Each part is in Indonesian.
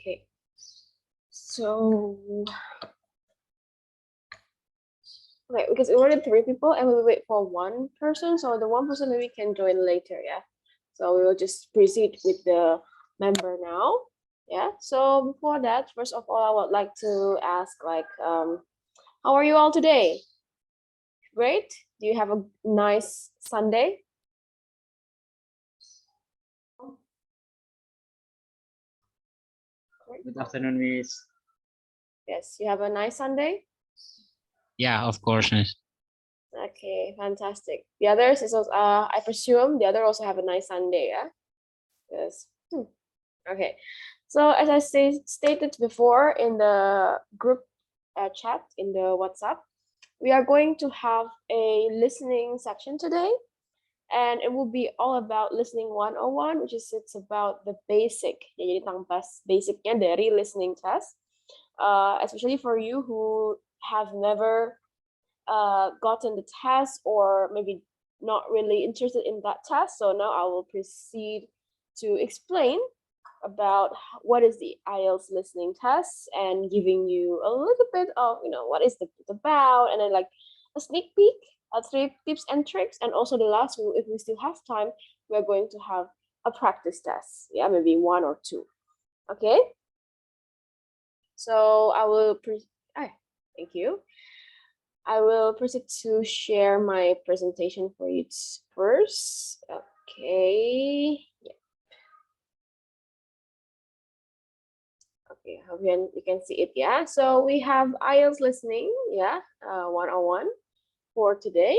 Okay. So, okay, because we wanted 3 people and we wait for 1 person, so the 1 person maybe can join later, yeah. So we will just proceed with the member now, yeah. So before that, first of all, I would like to ask, like, how are you all today? Great. Do you have a nice Sunday? Good afternoon, Miss. Yes, you have a nice Sunday? Yeah, of course, Miss. Okay, fantastic. The others is also, I presume the other also have a nice Sunday, yeah? Yes. Okay. So as I stated before in the group chat in the WhatsApp, we are going to have a listening section today, and it will be all about listening 101, which is it's about the basic. Jadi tentang basicnya dari listening test. Especially for you who have never gotten the test or maybe not really interested in that test. So now I will proceed to explain about what is the IELTS listening test and giving you a little bit of, what is it about, and then like a sneak peek, 3 tips and tricks, and also the last one, if we still have time, we're going to have a practice test. Yeah, maybe 1 or 2. Okay. So I will, thank you. I will proceed to share my presentation for you first. Okay. Yeah. Okay, hope you can see it. Yeah. So we have IELTS listening. Yeah. 101 for today.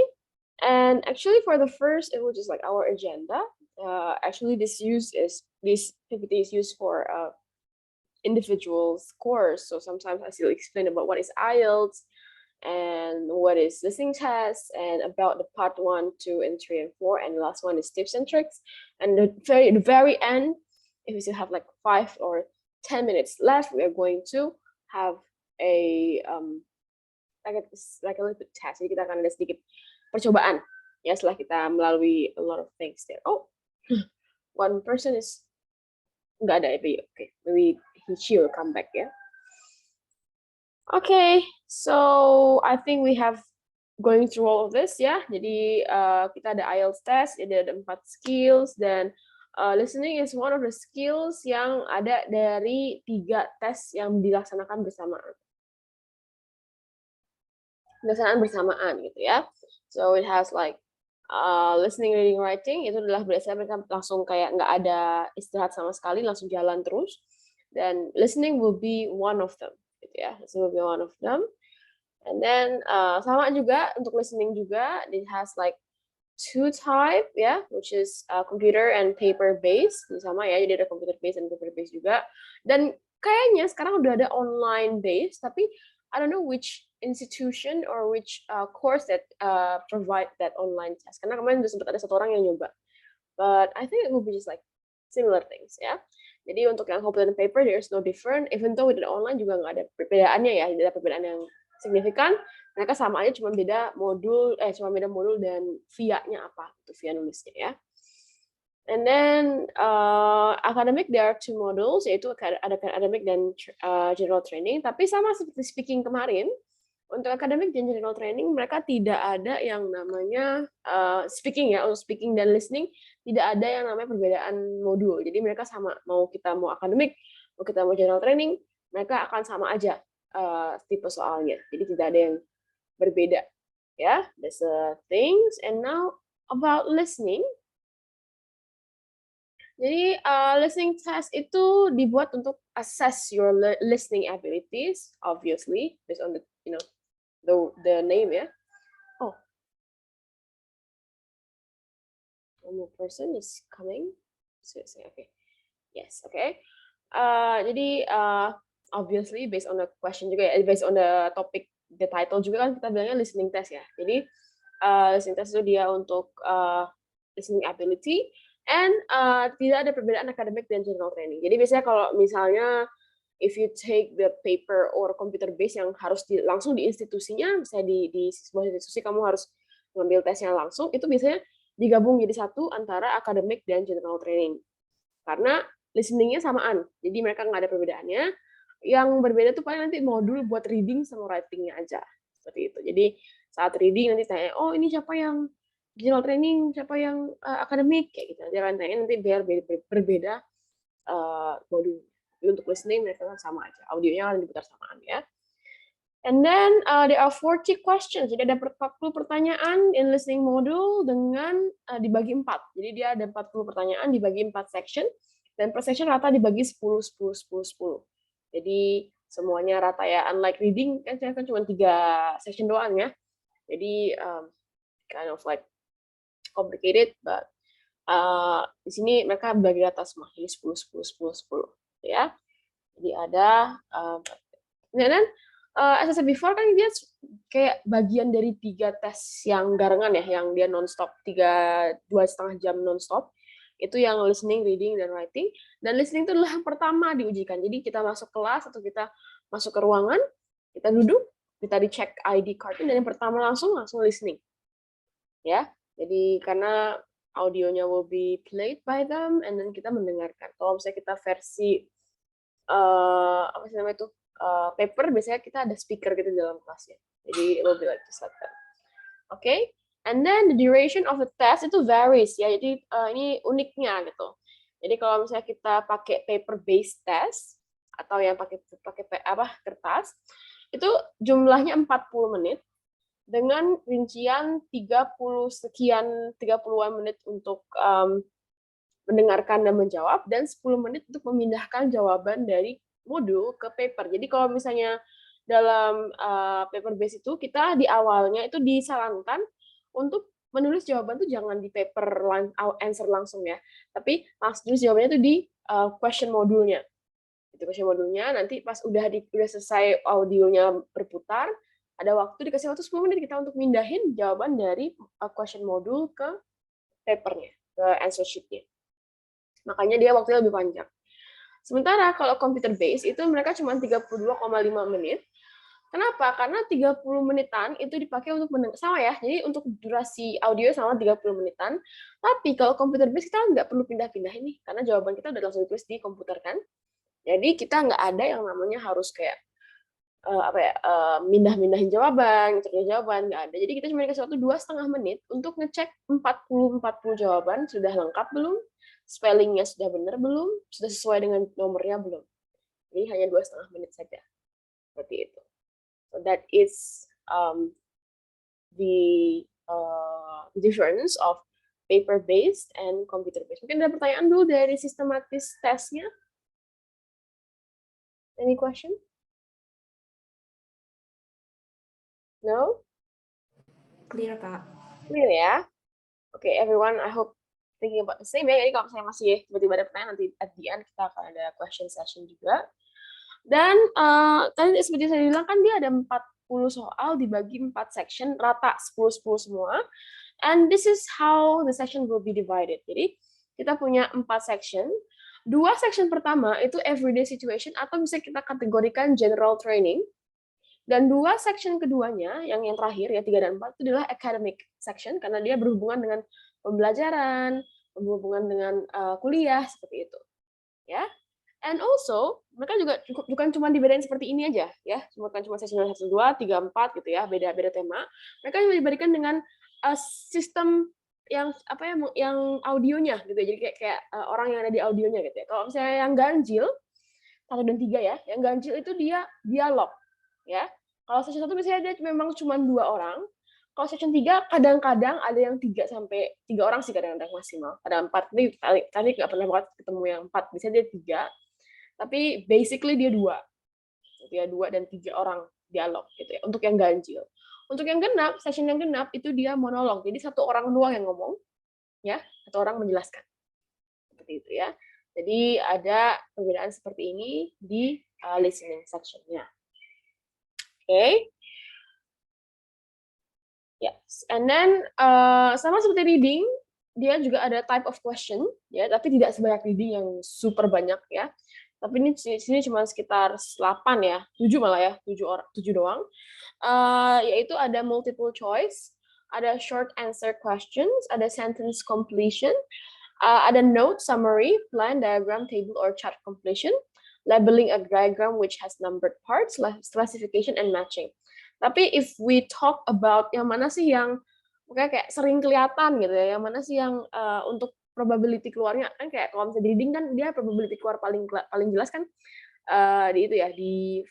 And actually, for the first, it was just like our agenda. Actually, this PPT is used for individuals course. So sometimes I still explain about what is IELTS and what is listening test, and about the part 1, 2, and 3, and 4, and the last one is tips and tricks. And the very end, if we still have like 5 or 10 minutes left, we are going to have a like a little bit test. Jadi kita akan ada sedikit percobaan ya setelah kita melalui a lot of things there. Oh, one person is nggak ada itu. Okay, maybe she will come back ya. Okay, so I think we have going through all of this ya. Jadi kita ada IELTS test, jadi ada 4 skills, dan listening is one of the skills yang ada dari 3 tes yang dilaksanakan bersamaan. Gitu ya. So it has like listening, reading, writing, itu adalah biasanya mereka langsung kayak nggak ada istirahat sama sekali, langsung jalan terus. Dan listening will be one of them. Gitu ya. This will be one of them. And then sama juga untuk listening juga, it has like 2 type ya, which is computer and paper based. Sama ya, jadi ada computer based dan paper based juga. Dan kayaknya sekarang udah ada online based, tapi I don't know which institution or which course that provide that online test. Karena kemarin udah sempat ada 1 orang yang nyoba. But I think it will be just like similar things ya. Jadi untuk yang computer and paper, there's no different. Even though with the online juga nggak ada perbedaannya ya, tidak ada perbedaan yang signifikan. Mereka sama aja, cuma beda modul dan via-nya apa, itu via nulisnya ya. And then academic, there are 2 modules, yaitu ada academic dan general training. Tapi sama seperti speaking kemarin, untuk academic dan general training mereka tidak ada yang namanya speaking ya. Untuk speaking dan listening tidak ada yang namanya perbedaan modul. Jadi mereka sama, mau kita mau academic, mau kita mau general training, mereka akan sama aja tipe soalnya. Jadi tidak ada yang berbeda ya. That's the things. And now about listening. Jadi listening test itu dibuat untuk assess your listening abilities, obviously based on the the name ya. Oh, one more person is coming. So okay, yes, okay. Jadi obviously based on the question juga ya, based on the topic, the title juga kan kita bilangnya listening test ya. Jadi listening test itu dia untuk listening ability. And tidak ada perbedaan akademik dan general training. Jadi biasanya kalau misalnya if you take the paper or computer base yang harus langsung di institusinya, misalnya di sebuah institusi kamu harus mengambil tesnya langsung, itu biasanya digabung jadi satu antara akademik dan general training. Karena listeningnya samaan. Jadi mereka nggak ada perbedaannya. Yang berbeda tuh paling nanti modul buat reading sama writingnya aja. Seperti itu. Jadi saat reading nanti tanya, oh ini siapa yang general training, siapa yang akademik, kayak gitu. Jangan tanya nanti biar berbeda modul. Jadi untuk listening mereka kan sama aja. Audionya akan diputar samaan ya. And then there are 40 questions. Jadi ada 40 pertanyaan in listening module dengan dibagi 4. Jadi dia ada 40 pertanyaan dibagi 4 section dan per section rata dibagi 10 10 10 10. Jadi semuanya rata ya. Unlike reading kan saya kan cuma 3 section doang ya. Jadi kind of like complicated, but di sini mereka bagi rata semua. Jadi 10 10 10 10 ya. Jadi ada dan as I said before kan dia kayak bagian dari 3 tes yang garangan ya, yang dia nonstop 2,5 jam nonstop. Itu yang listening, reading, dan writing. Dan listening itu adalah yang pertama diujikan. Jadi kita masuk kelas atau kita masuk ke ruangan, kita duduk, kita dicek ID card-nya, dan yang pertama langsung listening. Ya, jadi karena audionya will be played by them, and then kita mendengarkan. Kalau misalnya kita versi apa sih namanya itu paper, biasanya kita ada speaker gitu di dalam kelasnya. Jadi it will be like just like that. Okay? And then the duration of the test itu varies ya. Jadi ini uniknya gitu. Jadi kalau misalnya kita pakai paper based test atau yang pakai kertas, itu jumlahnya 40 menit dengan rincian 30-an menit untuk mendengarkan dan menjawab, dan 10 menit untuk memindahkan jawaban dari modul ke paper. Jadi kalau misalnya dalam paper base itu, kita di awalnya itu disarankan untuk menulis jawaban tuh jangan di paper answer langsung ya, tapi langsung tulis jawabannya itu di question modulnya. Itu question modulnya, nanti pas udah selesai audionya berputar, ada waktu, dikasih waktu 10 menit kita untuk mindahin jawaban dari question modul ke papernya, ke answer sheet-nya. Makanya dia waktunya lebih panjang. Sementara kalau computer based itu mereka cuma 32,5 menit. Kenapa? Karena 30 menitan itu dipakai untuk sama ya. Jadi untuk durasi audio sama 30 menitan. Tapi kalau computer based kita nggak perlu pindah-pindah ini karena jawaban kita udah langsung ditulis di komputer kan. Jadi kita nggak ada yang namanya harus kayak mindah-mindahin jawaban, jawaban nggak ada. Jadi kita cuma dikasih waktu 2,5 menit untuk ngecek 40 jawaban sudah lengkap belum, spellingnya sudah benar belum, sudah sesuai dengan nomornya belum. Jadi hanya 2,5 menit saja. Seperti itu. So that is the difference of paper based and computer based. Mungkin ada pertanyaan dulu dari sistematis tesnya. Any question? No? Clear, Kak. Clear ya? Okay, everyone, I hope thinking about the same ya. Jadi kalau saya masih tiba-tiba ada pertanyaan, nanti at the end kita akan ada question session juga. Dan tadi seperti saya bilang kan dia ada 40 soal dibagi 4 section, rata 10-10 semua. And this is how the section will be divided. Jadi kita punya 4 section. 2 section pertama itu everyday situation atau bisa kita kategorikan general training. Dan 2 section keduanya, yang terakhir ya 3 dan 4 itu adalah academic section karena dia berhubungan dengan pembelajaran, berhubungan dengan kuliah seperti itu. Ya. And also, mereka juga bukan cuma dibedain seperti ini aja ya, bukan cuma session 1 2 3 4 gitu ya, beda-beda tema. Mereka juga diberikan dengan sistem yang yang audionya gitu ya. Jadi kayak orang yang ada di audionya gitu ya. Kalau misalnya yang ganjil 1 dan 3 ya, yang ganjil itu dia dialog. Ya, kalau session 1 biasanya dia memang cuma 2 orang. Kalau session 3 kadang-kadang ada yang 3 sampai 3 orang sih kadang-kadang maksimal. Ada 4, tadi nggak pernah banget ketemu yang 4, biasanya dia 3. Tapi basically dia 2. Dia 2 dan 3 orang dialog gitu ya, untuk yang ganjil. Untuk yang genap, session yang genap itu dia monolog. Jadi 1 orang doang yang ngomong, ya, 1 orang menjelaskan. Seperti itu ya. Jadi ada perbedaan seperti ini di listening section-nya. Okay. Yes. And then sama seperti reading, dia juga ada type of question, ya, tapi tidak sebanyak reading yang super banyak ya. Tapi ini sini cuma sekitar 8 ya, 7 malah ya, 7 doang. Yaitu ada multiple choice, ada short answer questions, ada sentence completion, Ada note, summary, plan, diagram, table, or chart completion, labeling a diagram which has numbered parts, classification, and matching. Tapi if we talk about yang mana sih yang kayak sering kelihatan gitu ya, yang mana sih yang untuk probability keluarnya kan kayak kalau misalnya di reading kan dia probability keluar paling jelas kan di itu ya di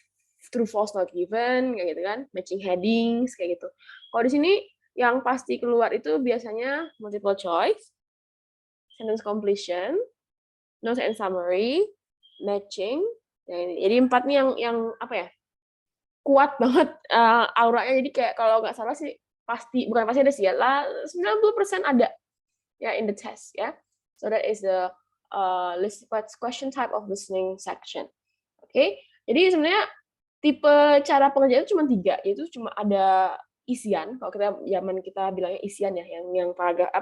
true false not given kayak gitu kan, matching headings kayak gitu. Kalau di sini yang pasti keluar itu biasanya multiple choice, sentence completion, notes and summary, matching. Jadi 4 nih yang apa ya? Kuat banget auranya. Jadi kayak kalau nggak salah sih bukan pasti ada sih ya, 90% ada ya in the test ya. So that is the question type of listening section. Oke. Jadi sebenarnya tipe cara pengerjaan itu cuma 3, yaitu cuma ada isian, kalau kita bilangnya isian ya, yang paragraf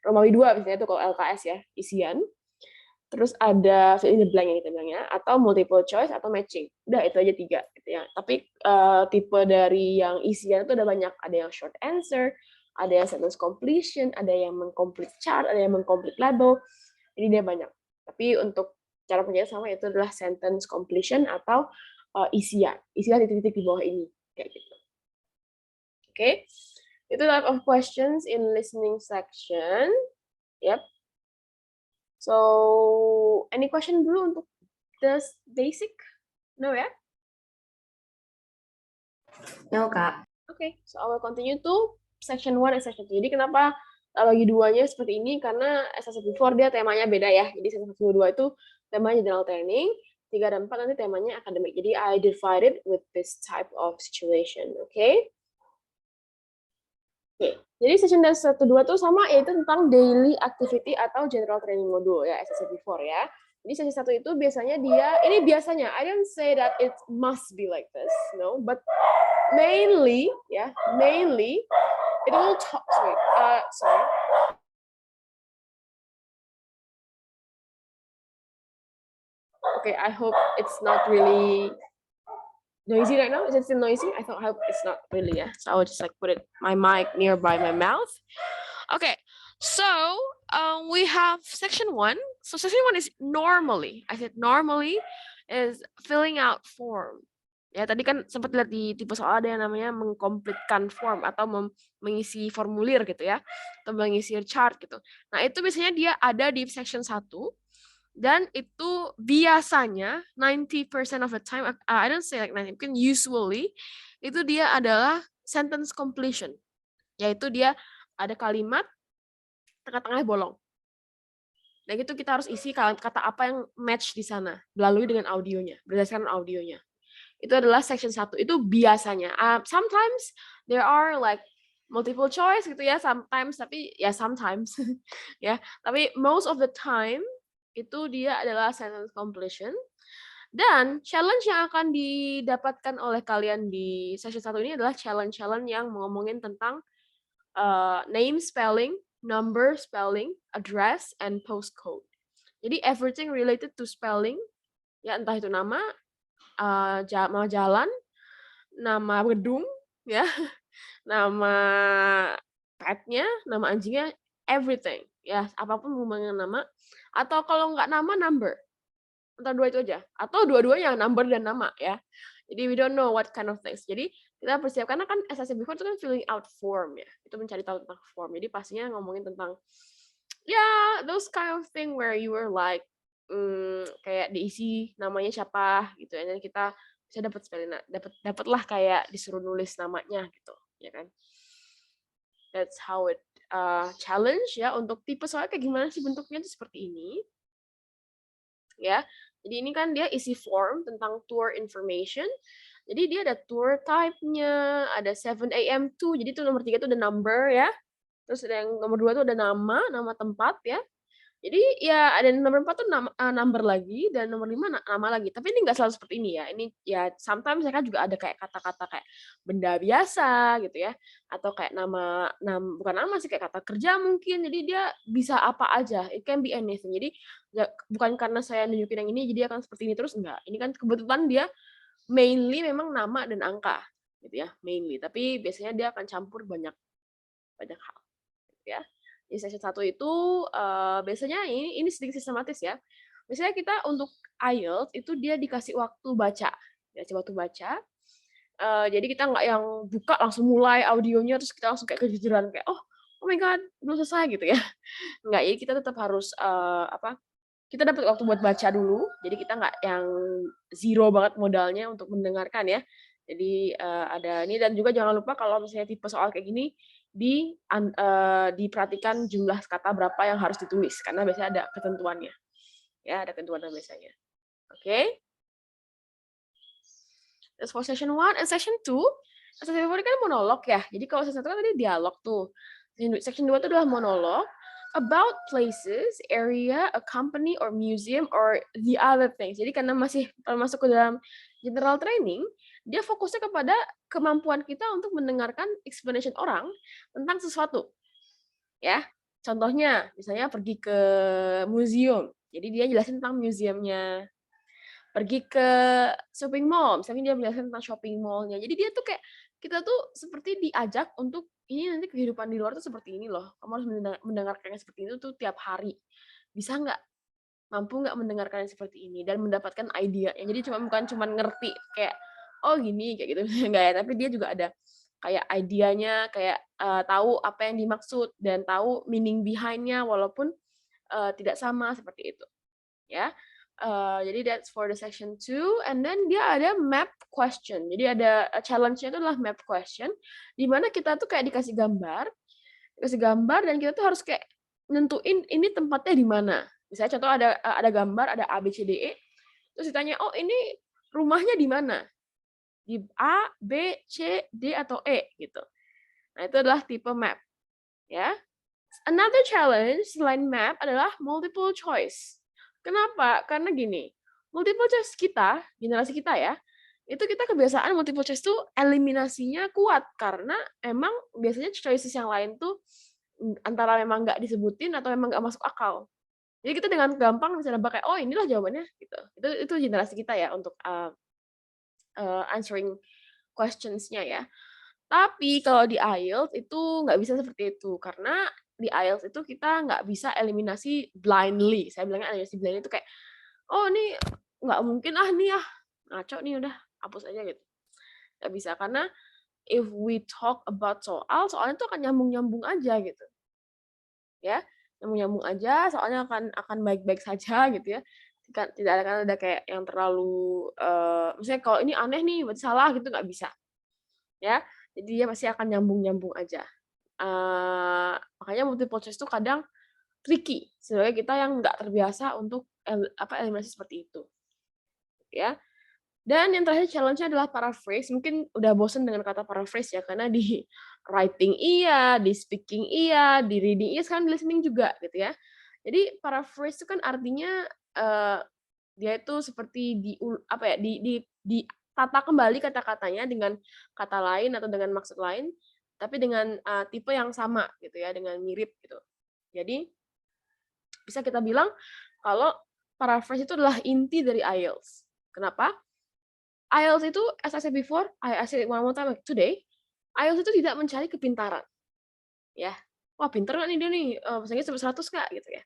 Romawi 2 biasanya itu kalau LKS ya, isian. Terus ada fill in the blank yang kita bilangnya, atau multiple choice atau matching. Udah itu aja 3 gitu ya. Tapi tipe dari yang isian itu ada banyak, ada yang short answer, ada yang sentence completion, ada yang mengcomplete chart, ada yang mengcomplete label. Jadi dia banyak. Tapi untuk cara pengerjaan sama itu adalah sentence completion atau isian. Isian titik-titik di bawah ini kayak gitu. Oke. Itu type of questions in listening section. Yep. So, any question dulu untuk the basic? No ya? No, Kak. Okay, so I will continue to section 1 and section 2. Jadi kenapa bagi duanya seperti ini? Karena as I said before, dia temanya beda ya. Jadi section 1 2 itu temanya general training, 3 dan 4 nanti temanya academic. Jadi I divided with this type of situation, okay? Oke, jadi session 1 2 tuh sama, yaitu tentang daily activity atau general training module ya, as I said before ya. Jadi sesi 1 itu biasanya ini biasanya, I don't say that it must be like this, no, but mainly it will talk, sorry. Okay, I hope it's not really noisy right now. Is it still noisy? I hope it's not really, yeah. So I will just like put my mic nearby my mouth. Okay, so we have section 1. So section 1 is normally, I said normally is filling out form. Ya, tadi kan sempat lihat di tipe soal ada yang namanya mengkomplitkan form atau mengisi formulir gitu ya, atau mengisi chart gitu. Nah, itu biasanya dia ada di section 1. Dan itu biasanya 90% of the time, I don't say like 90, mungkin usually itu dia adalah sentence completion. Yaitu dia ada kalimat tengah-tengah bolong. Dan itu kita harus isi kata apa yang match di sana melalui dengan audionya, berdasarkan audionya. Itu adalah section 1. Itu biasanya. Sometimes there are like multiple choice gitu ya, sometimes, tapi ya sometimes ya. Tapi most of the time itu dia adalah sentence completion. Dan challenge yang akan didapatkan oleh kalian di session 1 ini adalah challenge yang ngomongin tentang name spelling, number spelling, address, and postcode. Jadi everything related to spelling, ya entah itu nama jalan, nama gedung, ya, nama petnya, nama anjingnya, everything. Ya, apapun hubungannya nama, atau kalau nggak nama, number. Antara 2 itu aja. Atau dua-duanya, number dan nama ya. Jadi we don't know what kind of things. Jadi kita persiapkan, karena kan as I said before itu kan filling out form ya. Itu mencari tahu tentang form. Jadi pastinya ngomongin tentang ya those kind of thing where you were like kayak diisi namanya siapa gitu ya. Dan kita bisa dapatlah kayak disuruh nulis namanya gitu, ya kan. That's how it challenge ya. Untuk tipe soalnya kayak gimana sih bentuknya itu seperti ini. Ya. Jadi ini kan dia isi form tentang tour information. Jadi dia ada tour type-nya, ada 7 AM to. Jadi itu nomor 3 itu ada number ya. Terus ada yang nomor 2 itu ada nama tempat ya. Jadi ya ada nomor 4 tuh number lagi, dan nomor 5 nama lagi. Tapi ini nggak selalu seperti ini ya. Ini ya sometimes mereka juga ada kayak kata-kata kayak benda biasa gitu ya. Atau kayak nama bukan nama sih, kayak kata kerja mungkin. Jadi dia bisa apa aja. It can be anything. Jadi ya, bukan karena saya nunjukin yang ini jadi akan seperti ini terus, enggak. Ini kan kebetulan dia mainly memang nama dan angka gitu ya, mainly. Tapi biasanya dia akan campur banyak hal gitu ya. Di section 1 itu biasanya ini sedikit sistematis ya. Misalnya kita untuk IELTS itu dia dikasih waktu baca, dikasih waktu baca. Jadi kita nggak yang buka langsung mulai audionya terus kita langsung kayak kejujuran kayak oh my god belum selesai gitu ya. Nggak, jadi kita tetap harus kita dapat waktu buat baca dulu. Jadi kita nggak yang zero banget modalnya untuk mendengarkan ya. Jadi ada ini dan juga jangan lupa kalau misalnya tipe soal kayak gini diperhatikan jumlah kata berapa yang harus ditulis karena biasanya ada ketentuannya. Ya, ada ketentuannya biasanya. Oke. That's for session 1 and session 2. Session 1 kan monolog ya. Jadi kalau session 1 kan tadi dialog tuh. Section 2 itu adalah monolog about places, area, a company or museum or the other things. Jadi karena masih masuk ke dalam general training, dia fokusnya kepada kemampuan kita untuk mendengarkan explanation orang tentang sesuatu. Ya. Contohnya, misalnya pergi ke museum. Jadi dia jelasin tentang museumnya. Pergi ke shopping mall, misalnya dia menjelaskan tentang shopping mall-nya. Jadi dia tuh kayak kita tuh seperti diajak untuk ini nanti kehidupan di luar tuh seperti ini loh. Kamu harus mendengarkannya seperti itu tuh tiap hari. Bisa nggak? Mampu nggak mendengarkannya seperti ini dan mendapatkan ide. Jadi bukan cuma ngerti kayak oh gini kayak gitu enggak ya, tapi dia juga ada kayak idenya, kayak tahu apa yang dimaksud dan tahu meaning behind-nya walaupun tidak sama seperti itu. Ya. Jadi that's for the section 2 and then dia ada map question. Jadi ada challenge-nya itu adalah map question di mana kita tuh kayak dikasih gambar dan kita tuh harus kayak nentuin ini tempatnya di mana. Misalnya contoh ada gambar ada A B C D E terus ditanya, "Oh, ini rumahnya di mana?" Di A, B, C, D atau E gitu. Nah, itu adalah tipe map. Ya. Another challenge selain map adalah multiple choice. Kenapa? Karena gini, multiple choice kita, generasi kita ya, itu kita kebiasaan multiple choice tuh eliminasinya kuat karena emang biasanya choices yang lain tuh antara memang nggak disebutin atau memang nggak masuk akal. Jadi kita dengan gampang bisa nebak kayak oh inilah jawabannya gitu. Itu generasi kita ya untuk answering questions-nya ya. Tapi kalau di IELTS itu nggak bisa seperti itu karena di IELTS itu kita nggak bisa eliminasi blindly. Saya bilangnya eliminasi blindly itu kayak, oh ini nggak mungkin nih ngaco nih udah hapus aja gitu. Nggak bisa karena if we talk about soalnya itu akan nyambung-nyambung aja gitu. Ya, nyambung-nyambung aja, soalnya akan baik-baik saja gitu ya. Tidak ada kayak yang terlalu misalnya kalau ini aneh nih berarti salah gitu nggak bisa. Ya. Jadi dia pasti akan nyambung-nyambung aja. Makanya multiple choice itu kadang tricky sebagai kita yang nggak terbiasa untuk eliminasi seperti itu. Ya. Dan yang terakhir challenge-nya adalah paraphrase. Mungkin udah bosen dengan kata paraphrase ya karena di writing iya, di speaking iya, di reading iya, sekarang di listening juga gitu ya. Jadi paraphrase itu kan artinya dia itu seperti ditata kembali kata-katanya dengan kata lain atau dengan maksud lain, tapi dengan tipe yang sama gitu ya, dengan mirip gitu. Jadi bisa kita bilang kalau paraphrase itu adalah inti dari IELTS. Kenapa? IELTS itu, as I said before, I said one more time today, IELTS itu tidak mencari kepintaran. Ya, wah pinter nggak nih dia nih, bahasa Inggris sampai 100 nggak gitu ya.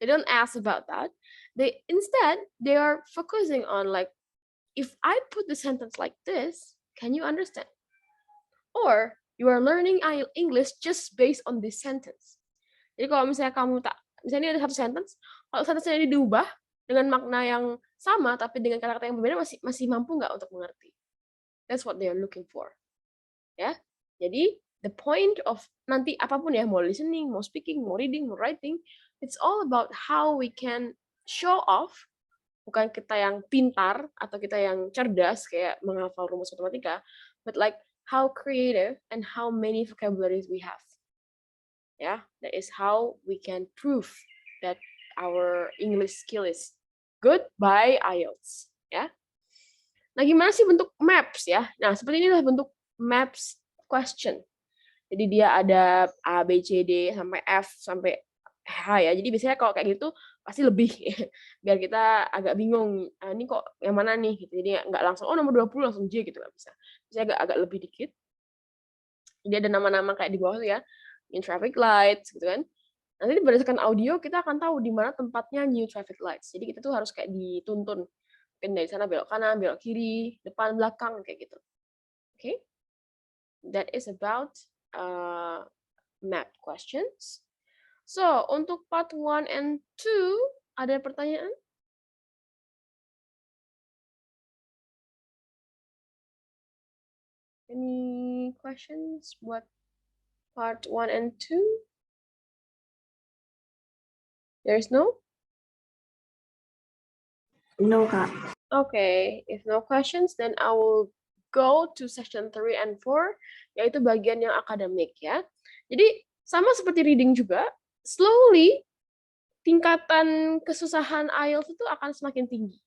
They don't ask about that. Instead they are focusing on like, if I put the sentence like this, can you understand? Or you are learning English just based on this sentence. Jadi kalau misalnya misalnya ada satu sentence, kalau sentence-nya diubah dengan makna yang sama tapi dengan kata-kata yang berbeda masih mampu nggak untuk mengerti? That's what they are looking for. Ya. Jadi the point of nanti apapun ya, mau listening, mau speaking, mau reading, mau writing, it's all about how we can show off, bukan kita yang pintar atau kita yang cerdas kayak menghafal rumus matematika, but like how creative and how many vocabularies we have. Yeah, that is how we can prove that our English skill is good by IELTS. Ya. Nah, gimana sih bentuk maps ya? Nah, seperti inilah bentuk maps question. Jadi dia ada A, B, C, D, sampai F, sampai H ya. Jadi biasanya kalau kayak gitu pasti lebih. Biar kita agak bingung, ini kok yang mana nih? Gitu. Jadi nggak langsung, oh nomor 20 langsung J gitu, nggak bisa. Biasanya agak lebih dikit. Jadi ada nama-nama kayak di bawah tuh ya, in traffic lights gitu kan. Nanti berdasarkan audio kita akan tahu di mana tempatnya new traffic lights. Jadi kita tuh harus kayak dituntun. Mungkin dari sana belok kanan, belok kiri, depan, belakang kayak gitu. Okay? That is about map questions. So, untuk part 1 and 2 ada pertanyaan? Any questions buat part 1 and 2? There's no? No, Kak. Okay, if no questions, then I will go to section 3 and 4, yaitu bagian yang akademik ya. Jadi sama seperti reading juga, slowly tingkatan kesusahan IELTS itu akan semakin tinggi.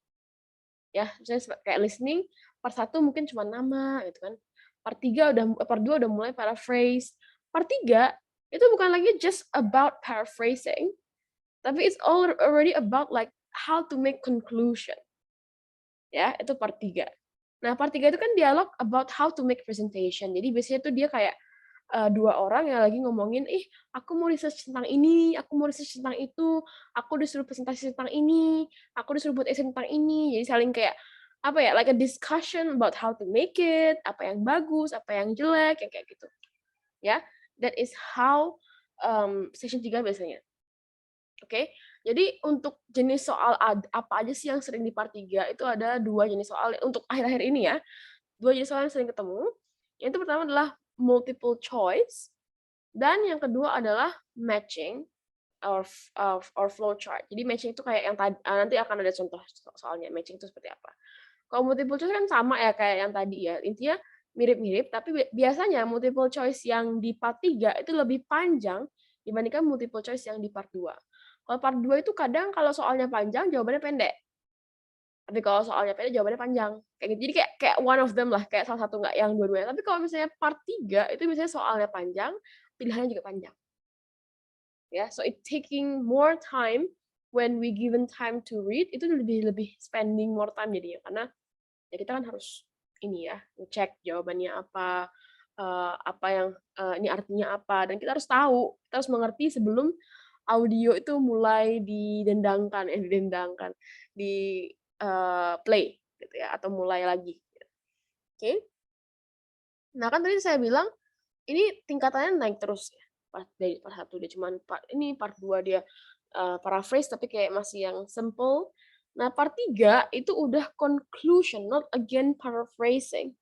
Ya, misalnya kayak listening, part 1 mungkin cuma nama gitu kan. Part 2 udah mulai paraphrase. Part 3 itu bukan lagi just about paraphrasing, tapi it's already about like how to make conclusion. Ya, itu part 3. Nah, part 3 itu kan dialog about how to make presentation. Jadi biasanya tuh dia kayak dua orang yang lagi ngomongin, aku mau research tentang ini, aku mau research tentang itu, aku disuruh presentasi tentang ini, aku disuruh buat essay tentang ini. Jadi saling kayak apa ya, like a discussion about how to make it, apa yang bagus, apa yang jelek, yang kayak gitu. Ya, that is how session 3 biasanya. Oke, jadi untuk jenis soal apa aja sih yang sering di part 3 itu ada 2 jenis soal untuk akhir-akhir ini ya. 2 jenis soal yang sering ketemu. Yang pertama adalah multiple choice dan yang kedua adalah matching or flow chart. Jadi matching itu kayak yang tadi nanti akan ada contoh soalnya matching itu seperti apa. Kalau multiple choice kan sama ya kayak yang tadi ya. Intinya mirip-mirip tapi biasanya multiple choice yang di part 3 itu lebih panjang dibandingkan multiple choice yang di part 2. Kalau part 2 itu kadang kalau soalnya panjang, jawabannya pendek. Tapi kalau soalnya pendek, jawabannya panjang. Kayak gitu. Jadi kayak one of them lah, kayak salah satu nggak yang dua-duanya. Tapi kalau misalnya part 3, itu biasanya soalnya panjang, pilihannya juga panjang. Ya, so it taking more time when we given time to read, itu lebih spending more time jadinya. Karena ya kita kan harus ini ya, ngecek jawabannya apa yang ini artinya apa, dan kita harus tahu, kita harus mengerti sebelum audio itu mulai didendangkan, di play gitu ya, atau mulai lagi. Oke. Nah kan tadi saya bilang ini tingkatannya naik terus ya. Dari part 1 dia cuman part 2 dia paraphrase tapi kayak masih yang simple. Nah, part 3 itu udah conclusion, not again paraphrasing.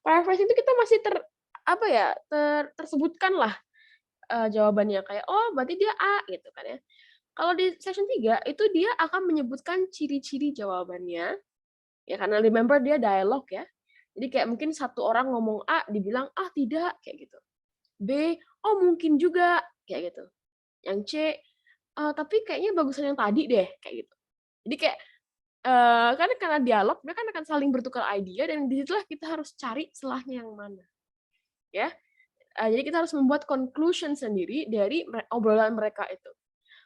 Paraphrasing itu kita masih tersebutkan lah jawabannya kayak berarti dia A gitu kan ya. Kalau di section 3 itu dia akan menyebutkan ciri-ciri jawabannya. Ya karena remember dia dialog ya. Jadi kayak mungkin satu orang ngomong A dibilang tidak kayak gitu. B, mungkin juga kayak gitu. Yang C, tapi kayaknya bagusan yang tadi deh kayak gitu. Jadi kayak karena dialog mereka akan saling bertukar ide dan disitulah kita harus cari celahnya yang mana. Ya. Jadi kita harus membuat conclusion sendiri dari obrolan mereka itu.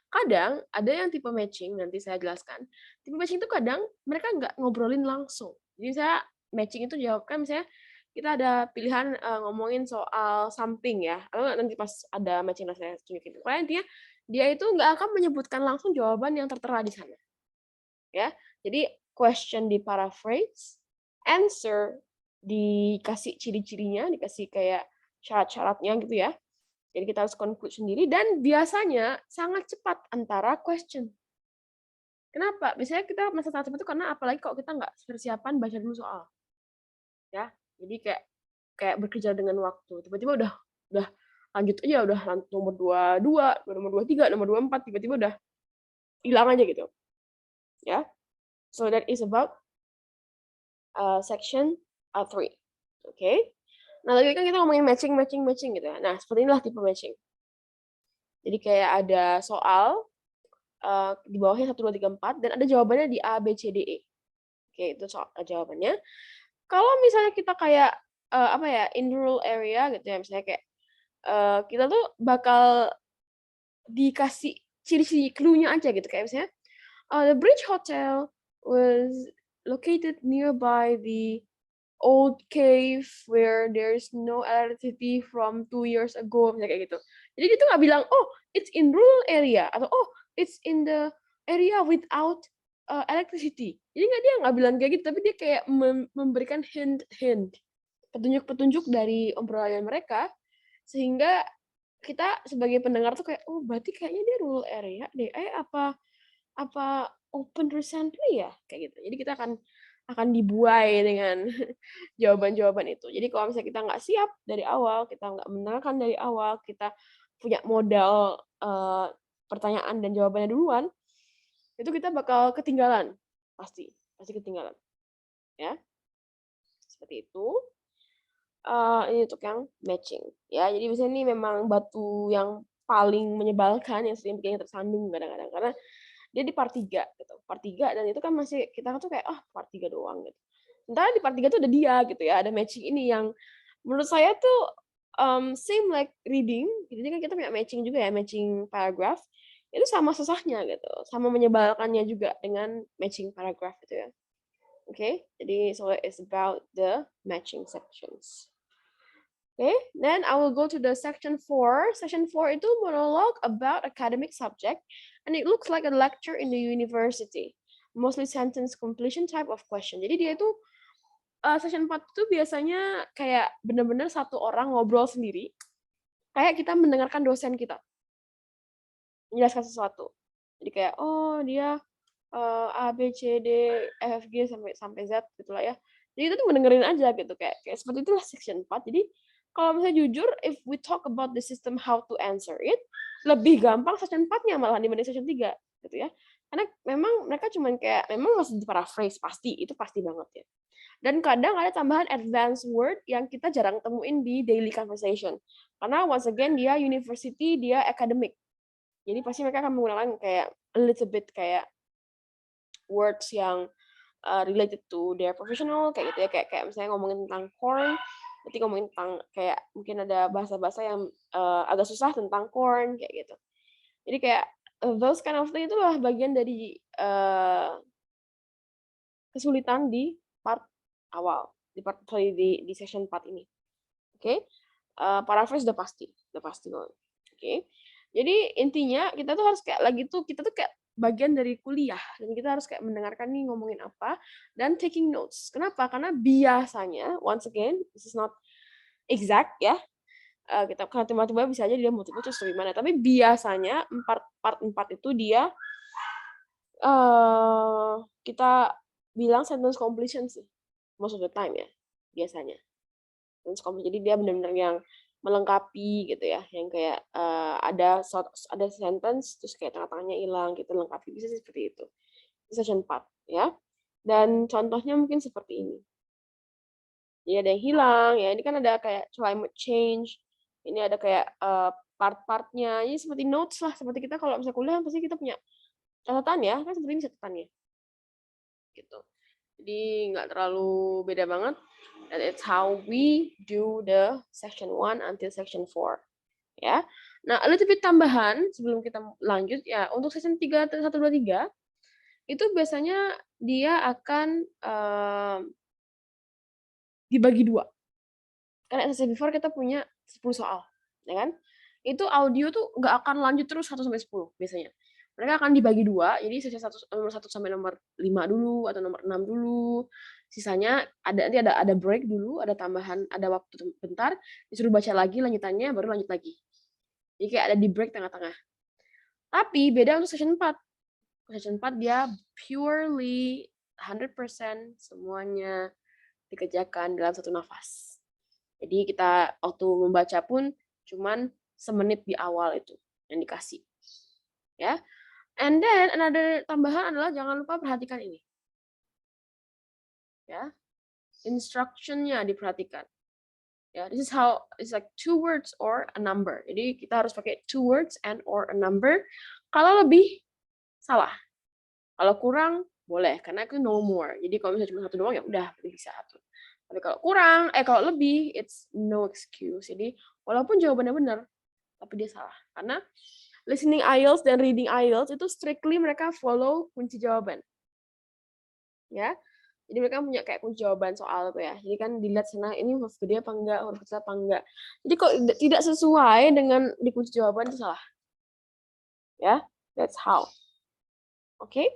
Kadang ada yang tipe matching, nanti saya jelaskan. Tipe matching itu kadang mereka nggak ngobrolin langsung. Jadi saya matching itu jawabkan misalnya kita ada pilihan ngomongin soal something ya. Lalu nanti pas ada matching saya tunjukin. Pokoknya intinya dia itu nggak akan menyebutkan langsung jawaban yang tertera di sana. Ya. Jadi question di paraphrase, answer dikasih ciri-cirinya, dikasih kayak syarat-syaratnya gitu ya. Jadi kita harus conclude sendiri dan biasanya sangat cepat antara question. Kenapa? Biasanya kita masa sangat cepat itu karena apalagi kalau kita nggak persiapan baca dulu soal. Ya, jadi kayak bekerja dengan waktu. Tiba-tiba udah lanjut aja udah nomor 22, nomor 23, nomor 24 tiba-tiba udah hilang aja gitu. Ya. So that is about section 3. Oke. Nah, lagi kan kita ngomongin matching gitu ya. Nah, seperti inilah tipe matching. Jadi kayak ada soal di bawahnya 1, 2, 3, 4 dan ada jawabannya di A, B, C, D, E. Oke, itu soal jawabannya. Kalau misalnya kita kayak in rural area gitu ya, misalnya kayak kita tuh bakal dikasih ciri-ciri clue-nya aja gitu kayak misalnya the Bridge Hotel was located nearby the old cave where there's no electricity from 2 years ago, misalnya kayak gitu. Jadi dia tuh nggak bilang, oh it's in rural area atau oh it's in the area without electricity. Jadi dia nggak bilang kayak gitu, tapi dia kayak memberikan hint, petunjuk-petunjuk dari obrolan mereka, sehingga kita sebagai pendengar tuh kayak, oh berarti kayaknya dia rural area deh. Apa open recently ya kayak gitu. Jadi kita akan dibuai dengan jawaban-jawaban itu. Jadi kalau misalnya kita nggak siap dari awal, kita nggak mendengarkan dari awal, kita punya modal pertanyaan dan jawabannya duluan, itu kita bakal ketinggalan, pasti ketinggalan, ya. Seperti itu. Ini untuk yang matching, ya. Jadi biasanya ini memang batu yang paling menyebalkan, yang sering bikin tersandung kadang-kadang, karena dia di part 3 gitu. Part 3 dan itu kan masih kita tuh kayak part 3 doang gitu. Sementara di part 3 tuh ada dia gitu ya, ada matching ini yang menurut saya tuh same like reading. Jadi kan kita punya matching juga ya, matching paragraph. Itu sama susahnya gitu, sama menyebalkannya juga dengan matching paragraph itu ya. Okay, jadi so it's about the matching sections. Okay, then I will go to the section 4. Section 4 itu monologue about academic subject, and it looks like a lecture in the university. Mostly sentence completion type of question. Jadi dia itu section 4 itu biasanya kayak benar-benar satu orang ngobrol sendiri, kayak kita mendengarkan dosen kita menjelaskan sesuatu. Jadi kayak dia A B C D E F G sampai Z gitulah ya. Jadi kita tuh mendengerin aja gitu kayak seperti itulah section 4. Jadi kalau misalnya jujur, if we talk about the system how to answer it, lebih gampang section 4-nya malah dibanding section 3 gitu ya. Karena memang mereka cuman kayak memang masih di paraphrase itu pasti banget ya. Dan kadang ada tambahan advanced word yang kita jarang temuin di daily conversation. Karena once again dia university, dia academic. Jadi pasti mereka akan menggunakan kayak a little bit kayak words yang related to their professional kayak gitu ya, kayak misalnya ngomongin tentang corn, nanti ngomongin tentang kayak mungkin ada bahasa-bahasa yang agak susah tentang corn kayak gitu. Jadi kayak those kind of thing itulah bagian dari kesulitan di part awal, di section 4 ini. Oke. Paraphrase udah pasti banget. Oke. Jadi intinya kita tuh harus kayak kita tuh kayak bagian dari kuliah dan kita harus kayak mendengarkan nih ngomongin apa dan taking notes. Kenapa? Karena biasanya once again this is not exact ya. Kita karena tiba-tiba bisa aja dia multiple choice atau gimana. Tapi biasanya part 4 itu dia kita bilang sentence completion sih most of the time ya biasanya. Sentence completion. Jadi dia benar-benar yang melengkapi gitu ya, yang kayak ada sentence terus kayak tengah-tengahnya hilang gitu, lengkapi bisa seperti itu. Section 4 ya. Dan contohnya mungkin seperti ini. Jadi ada yang hilang ya, ini kan ada kayak climate change. Ini ada kayak part-partnya. Ini seperti notes lah, seperti kita kalau misalnya kuliah pasti kita punya catatan ya, kan seperti ini catatannya. Gitu. Jadi nggak terlalu beda banget. And it's how we do the section 1 until section 4. Ya. Nah, a little bit tambahan sebelum kita lanjut ya, untuk section 3 1 2 3 itu biasanya dia akan dibagi 2. Karena as I said before kita punya 10 soal, ya kan? Itu audio tuh nggak akan lanjut terus 1 sampai 10 biasanya. Mereka akan dibagi 2, jadi section nomor 1 sampai nomor 5 dulu atau nomor 6 dulu. Sisanya nanti ada break dulu, ada tambahan, ada waktu bentar, disuruh baca lagi lanjutannya baru lanjut lagi. Jadi kayak ada di break tengah-tengah. Tapi beda untuk section 4. Section 4 dia purely 100% semuanya dikerjakan dalam satu nafas. Jadi kita waktu membaca pun cuman semenit di awal itu yang dikasih. Ya. And then another tambahan adalah jangan lupa perhatikan ini. Ya. Instruction-nya diperhatikan. Ya, this is how it's like 2 words or a number. Jadi kita harus pakai 2 words and or a number. Kalau lebih salah. Kalau kurang boleh karena itu no more. Jadi kalau misalnya cuma 1 doang ya udah bisa 1. Tapi kalau kurang, kalau lebih it's no excuse. Jadi walaupun jawabannya benar tapi dia salah. Karena listening IELTS dan reading IELTS itu strictly mereka follow kunci jawaban. Ya. Jadi mereka punya kayak kunci jawaban soal tuh ya. Jadi kan dilihat sana ini huruf gede apa enggak, huruf kecil apa enggak. Jadi kok tidak sesuai dengan di kunci jawaban itu salah. Ya, that's how. Oke.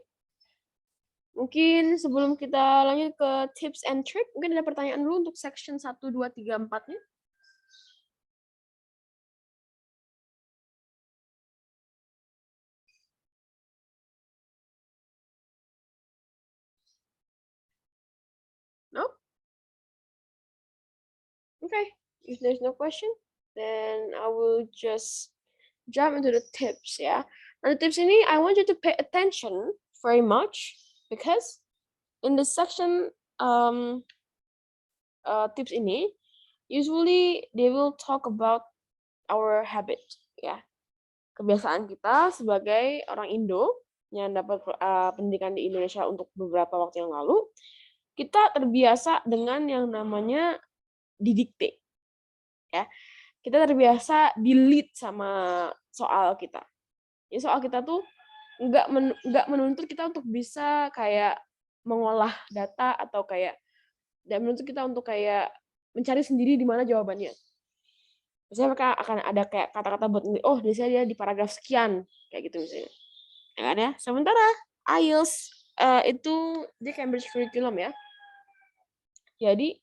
Mungkin sebelum kita lanjut ke tips and trick, mungkin ada pertanyaan dulu untuk section 1, 2, 3, 4-nya. No? Okay. If there's no question, then I will just jump into the tips ya. Nah, the tips ini I want you to pay attention very much because in this section tips ini usually they will talk about our habit ya. Kebiasaan kita sebagai orang Indo yang dapat pendidikan di Indonesia untuk beberapa waktu yang lalu, kita terbiasa dengan yang namanya didikte. Ya. Kita terbiasa di-lead sama soal kita. Jadi soal kita tuh nggak menuntut kita untuk bisa kayak mengolah data atau kayak dan menuntut kita untuk kayak mencari sendiri di mana jawabannya. Misalnya mereka akan ada kayak kata-kata buat oh dia di paragraf sekian kayak gitu misalnya. Ya kan ya. Sementara IELTS itu di Cambridge Curriculum ya. Jadi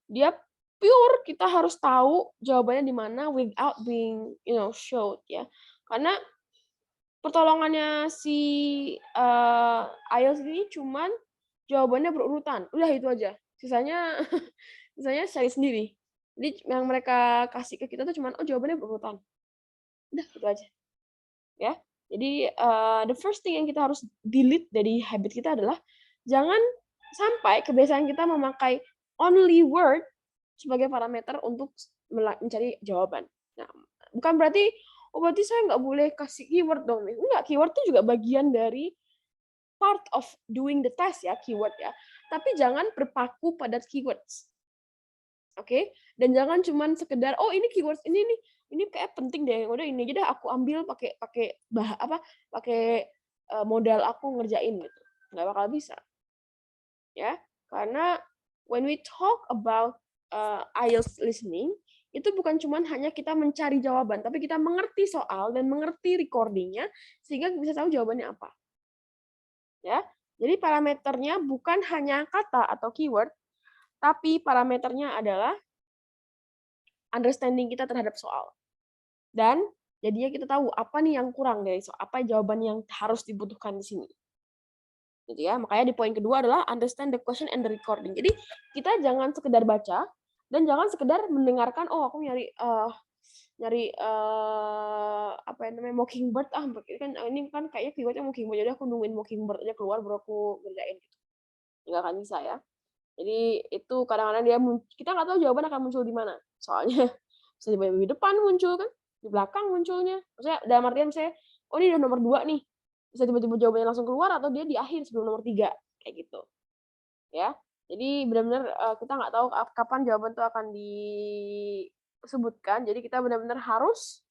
dia pure kita harus tahu jawabannya di mana without being showed ya. Karena pertolongannya si IELTS ini cuman jawabannya berurutan. Udah itu aja. Sisanya cari sendiri. Jadi yang mereka kasih ke kita tuh cuman jawabannya berurutan. Udah itu aja. Ya. Jadi the first thing yang kita harus delete dari habit kita adalah jangan sampai kebiasaan kita memakai only word sebagai parameter untuk mencari jawaban. Nah, bukan berarti berarti saya nggak boleh kasih keyword dong. Enggak, keyword itu juga bagian dari part of doing the test ya, keyword ya. Tapi jangan berpaku pada keywords. Oke? Dan jangan cuman sekedar ini keywords ini nih, ini kayak penting deh. Udah ini aja dah aku ambil pakai modal aku ngerjain gitu. Nggak bakal bisa. Ya, karena when we talk about IELTS listening, itu bukan cuma hanya kita mencari jawaban, tapi kita mengerti soal dan mengerti recordingnya sehingga bisa tahu jawabannya apa. Ya, jadi parameternya bukan hanya kata atau keyword, tapi parameternya adalah understanding kita terhadap soal. Dan jadinya kita tahu apa nih yang kurang dari soal, apa jawaban yang harus dibutuhkan di sini. Gitu ya. Makanya di poin kedua adalah understand the question and the recording. Jadi kita jangan sekedar baca dan jangan sekedar mendengarkan aku nyari apa yang namanya mockingbird ini kan kayaknya keywordnya mockingbird jadi aku nungguin mockingbird aja keluar baru aku ngerjain gitu. Nggak akan bisa ya. Jadi itu kadang-kadang kita nggak tahu jawaban akan muncul di mana. Soalnya bisa di depan muncul kan, di belakang munculnya. Maksudnya dalam artian misalnya ini udah nomor 2 nih. Bisa tiba-tiba jawabannya langsung keluar atau dia di akhir sebelum nomor 3 kayak gitu. Ya. Jadi benar-benar kita nggak tahu kapan jawaban itu akan disebutkan. Jadi kita benar-benar harus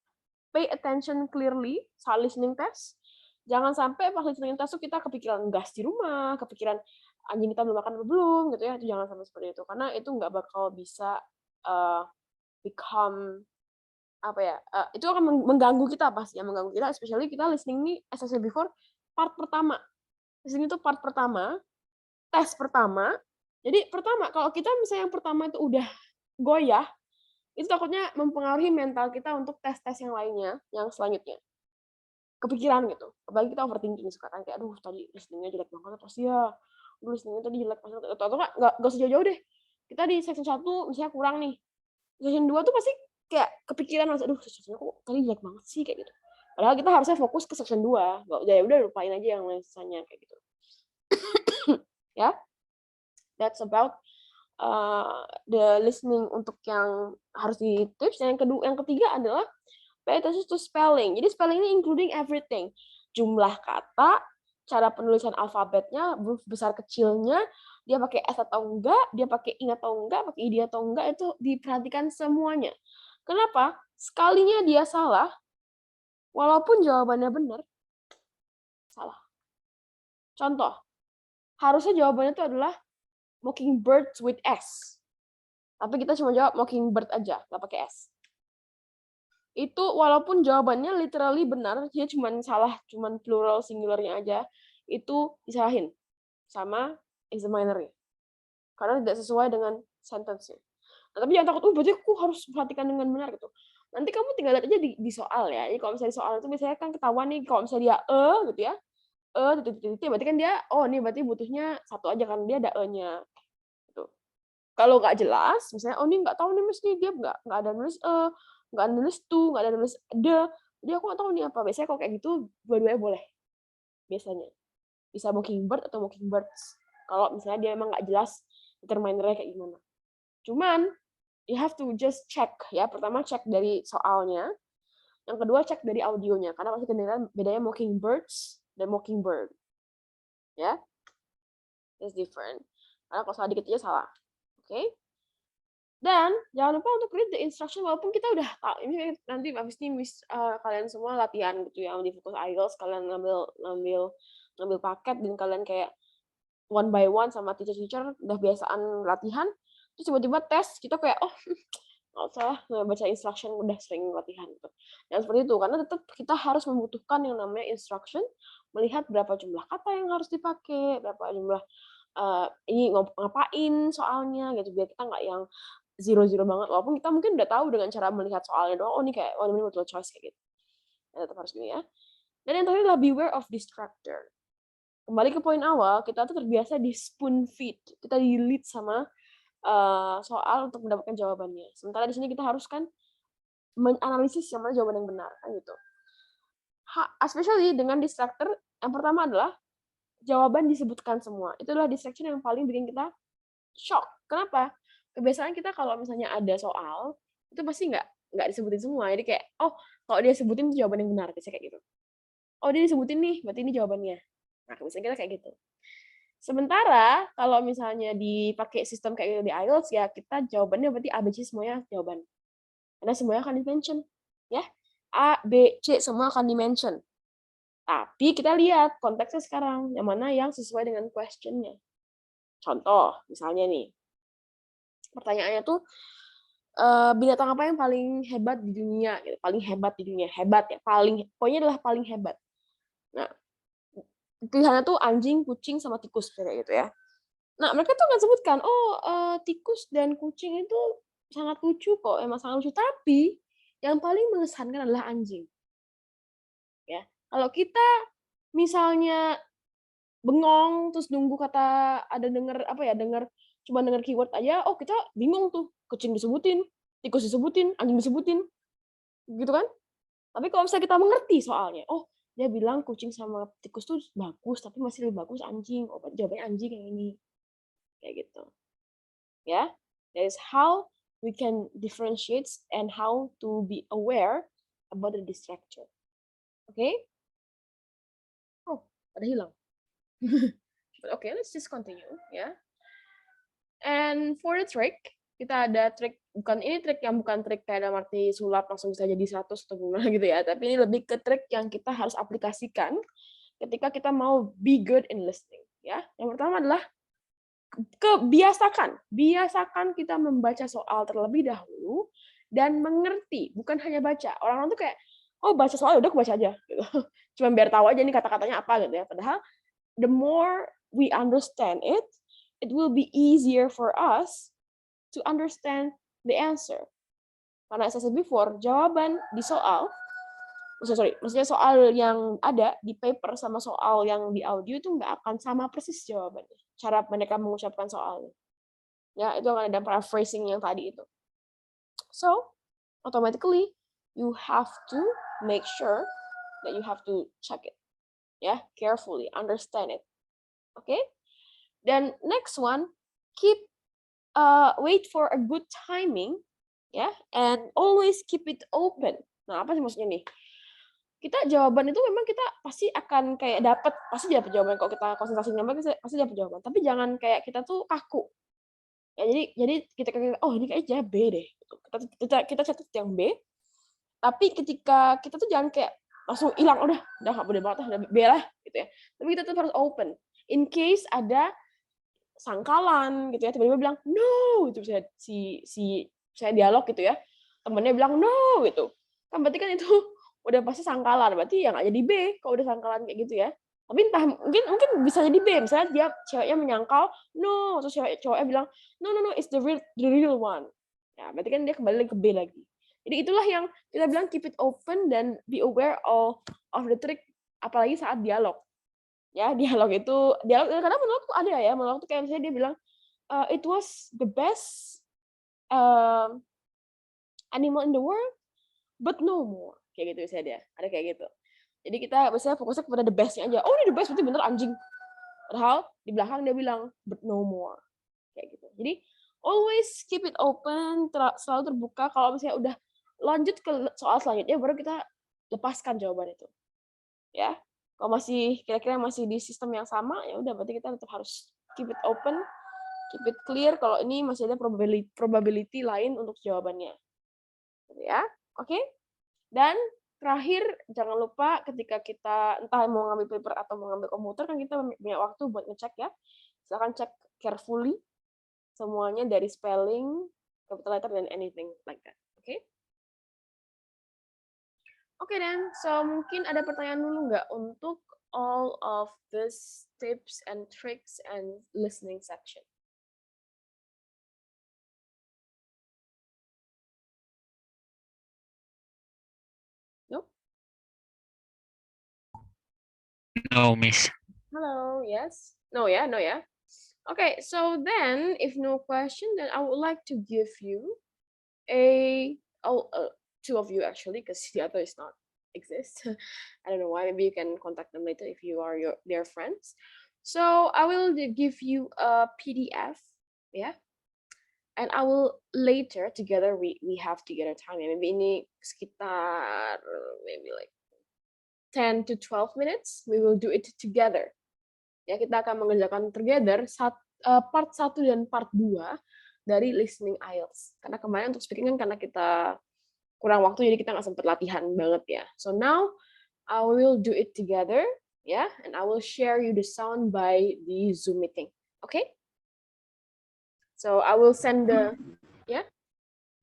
pay attention clearly saat listening test. Jangan sampai pas listening test itu kita kepikiran gas di rumah, kepikiran anjing kita belum makan atau belum gitu ya. Itu jangan sampai seperti itu karena itu nggak bakal bisa become itu akan mengganggu kita pasti ya, mengganggu kita, especially kita listening ini as I said before part pertama. Listening itu part pertama, tes pertama. Jadi pertama kalau kita misalnya yang pertama itu udah goyah, itu takutnya mempengaruhi mental kita untuk tes-tes yang lainnya, yang selanjutnya. Kepikiran gitu. Apalagi kita overthinking sekarang kayak aduh tadi listening-nya jelek banget pasti ya. Listening-nya tadi jelek banget atau enggak sejauh-jauh deh. Kita di section 1 misalnya kurang nih. Section 2 tuh pasti kayak kepikiran aduh section kok tadi jelek banget sih kayak gitu. Padahal kita harusnya fokus ke section 2. Enggak udah lupain aja yang lainnya kayak gitu. Ya. That's about the listening untuk yang harus di tips. Yang ketiga adalah pay attention to spelling. Jadi spelling ini including everything. Jumlah kata, cara penulisan alfabetnya, huruf besar kecilnya, dia pakai S atau enggak, dia pakai ing atau enggak, pakai id atau enggak, itu diperhatikan semuanya. Kenapa? Sekalinya dia salah, walaupun jawabannya benar, salah. Contoh, harusnya jawabannya itu adalah mockingbirds with S. Tapi kita cuma jawab mockingbird aja, nggak pakai S. Itu walaupun jawabannya literally benar, dia cuma salah, cuma plural singularnya aja, itu disalahin sama examinernya. Karena tidak sesuai dengan sentence-nya. Nah, tapi jangan takut, berarti aku harus perhatikan dengan benar gitu. Nanti kamu tinggal lihat aja di soal ya. Jadi kalau misalnya di soal itu biasanya kan ketahuan nih, kalau misalnya dia gitu ya, titik-titik, berarti kan dia, oh ini berarti butuhnya satu aja kan, dia ada E-nya. Gitu. Kalau nggak jelas, misalnya, oh ini nggak tahu nih mesti dia nggak ada nulis nggak ada nulis to, nggak ada nulis the, jadi aku nggak tahu nih apa. Biasanya kalau kayak gitu, dua-duanya boleh. Biasanya. Bisa mockingbird atau mockingbirds. Kalau misalnya dia emang nggak jelas determinernya kayak gimana. Cuman, you have to just check ya. Pertama cek dari soalnya, yang kedua cek dari audionya, karena pasti kedengeran bedanya mockingbirds dan mockingbird. Ya, it's different. Karena kalau salah dikit aja salah. Oke? Dan jangan lupa untuk read the instruction, walaupun kita udah tahu ini nanti habis ini kalian semua latihan gitu ya di Focus IELTS, kalian ngambil paket dan kalian kayak one by one sama teacher udah biasaan latihan, terus tiba-tiba tes kita kayak nggak usah baca instruction, udah sering latihan gitu. Dan seperti itu, karena tetap kita harus membutuhkan yang namanya instruction, melihat berapa jumlah kata yang harus dipakai, berapa jumlah ini ngapain soalnya gitu, biar kita nggak yang zero banget, walaupun kita mungkin udah tahu dengan cara melihat soalnya doang, oh ini kayak ini multiple choice kayak gitu. Ya, tetap harus gini ya. Dan yang terakhir adalah beware of distractor. Kembali ke poin awal, kita tuh terbiasa di spoon feed, kita di lead sama soal untuk mendapatkan jawabannya. Sementara di sini kita harus kan menganalisis yang mana jawaban yang benar, kan gitu. Especially dengan distractor, yang pertama adalah jawaban disebutkan semua. Itu adalah distraction yang paling bikin kita shock. Kenapa? Kebiasaan kita kalau misalnya ada soal, itu pasti nggak disebutin semua. Jadi kayak, oh kalau dia sebutin itu jawaban yang benar, biasanya kayak gitu. Oh dia disebutin nih, berarti ini jawabannya. Nah, misalnya kita kayak gitu. Sementara kalau misalnya dipakai sistem kayak gitu di IELTS, ya kita jawabannya berarti A, B, C semuanya jawaban. Karena semuanya akan di-mention. Ya, A, B, C semua akan di-mention. Tapi kita lihat konteksnya sekarang, yang mana yang sesuai dengan question-nya. Contoh, misalnya nih, pertanyaannya tuh, binatang apa yang paling hebat di dunia? Gitu. Paling hebat di dunia, hebat ya, pokoknya adalah paling hebat. Nah, pilihannya tuh anjing, kucing, sama tikus kayak gitu ya. Nah, mereka tuh nggak sebutkan, tikus dan kucing itu sangat lucu kok, emang sangat lucu. Tapi yang paling mengesankan adalah anjing. Ya, kalau kita misalnya bengong terus nunggu kata ada cuma denger keyword aja, oh kita bingung tuh, kucing disebutin, tikus disebutin, anjing disebutin, gitu kan? Tapi kalau misalnya kita mengerti soalnya, oh dia bilang kucing sama tikus tuh bagus, tapi masih lebih bagus anjing, oh jawabannya anjing yang ini, kayak gitu. Ya, that is how we can differentiate and how to be aware about the distractor. Okay? Oh, ada hilang. Okay, let's just continue ya. And for the trick, kita ada trik, bukan trik kayak dalam arti sulap langsung bisa jadi 100 atau gimana gitu ya, tapi ini lebih ke trik yang kita harus aplikasikan ketika kita mau be good in listening ya. Yang pertama adalah biasakan kita membaca soal terlebih dahulu dan mengerti, bukan hanya baca. Orang-orang tuh kayak, oh baca soal udah aku baca aja gitu. Cuma biar tahu aja nih kata-katanya apa gitu ya. Padahal the more we understand it, it will be easier for us to understand the answer. Karena as I said before, jawaban di soal, maksudnya soal yang ada di paper sama soal yang di audio itu nggak akan sama persis jawabannya. Cara mereka mengucapkan soalnya. Ya, itu akan ada paraphrasing yang tadi itu. So, automatically, you have to make sure that you have to check it. Ya, carefully, understand it. Okay? Dan next one, wait for a good timing, ya, and always keep it open. Nah, apa sih maksudnya nih? Kita jawaban itu memang kita pasti akan kayak pasti dapat jawaban kalau kita konsentrasi nambah pasti dapat jawaban. Tapi jangan kayak kita tuh kaku. Ya, jadi kita oh ini kayaknya B deh. Kita catat yang B. Tapi ketika kita tuh jangan kayak langsung hilang, udah nggak boleh banget, udah B lah gitu ya. Tapi kita tuh harus open. In case ada sangkalan gitu ya, tiba-tiba bilang no itu saya dialog gitu ya, temennya bilang no gitu, kan berarti kan itu udah pasti sangkalan, berarti ya nggak jadi B kalau udah sangkalan kayak gitu ya. Tapi entah mungkin bisa jadi B, misalnya dia ceweknya menyangkal no, terus cowoknya bilang no it's the real one. Ya berarti kan dia kembali ke B lagi. Jadi itulah yang kita bilang keep it open dan be aware of the trick, apalagi saat dialog. Ya, dialog kadang monolog tuh ada ya, monolog tuh kayak misalnya dia bilang, "It was the best, animal in the world, but no more." Kayak gitu misalnya dia, ada kayak gitu. Jadi kita biasanya fokusnya kepada the best-nya aja. Oh, ini the best berarti bener anjing. Padahal di belakang dia bilang, "But no more." Kayak gitu. Jadi always keep it open, selalu terbuka. Kalau misalnya udah lanjut ke soal selanjutnya, baru kita lepaskan jawaban itu. Ya. Kalau masih kira-kira masih di sistem yang sama, ya udah berarti kita tetap harus keep it open, keep it clear kalau ini masih ada probability lain untuk jawabannya. Gitu ya. Oke? Dan terakhir jangan lupa ketika kita entah mau ngambil paper atau mau ngambil komputer kan kita punya waktu buat ngecek ya. Silakan cek carefully semuanya dari spelling, capital letter dan anything like that. Oke? Oke dan so mungkin ada pertanyaan dulu nggak untuk all of these tips and tricks and listening section? No? No, Miss. Hello, yes? No, yeah, no, yeah. Okay, so then if no question, then I would like to give you two of you actually, because the other is not exist. I don't know why. Maybe you can contact them later if you are their friends. So I will give you a PDF, yeah, and I will later together we have together time. Maybe ini sekitar maybe like 10 to 12 minutes. We will do it together. Ya, kita akan mengerjakan together part 1 dan part 2 dari listening IELTS. Karena kemarin untuk speaking kan karena kita kurang waktu jadi kita nggak sempat latihan banget ya. So now I will do it together ya, and I will share you the sound by the Zoom meeting. Okay? So I will send the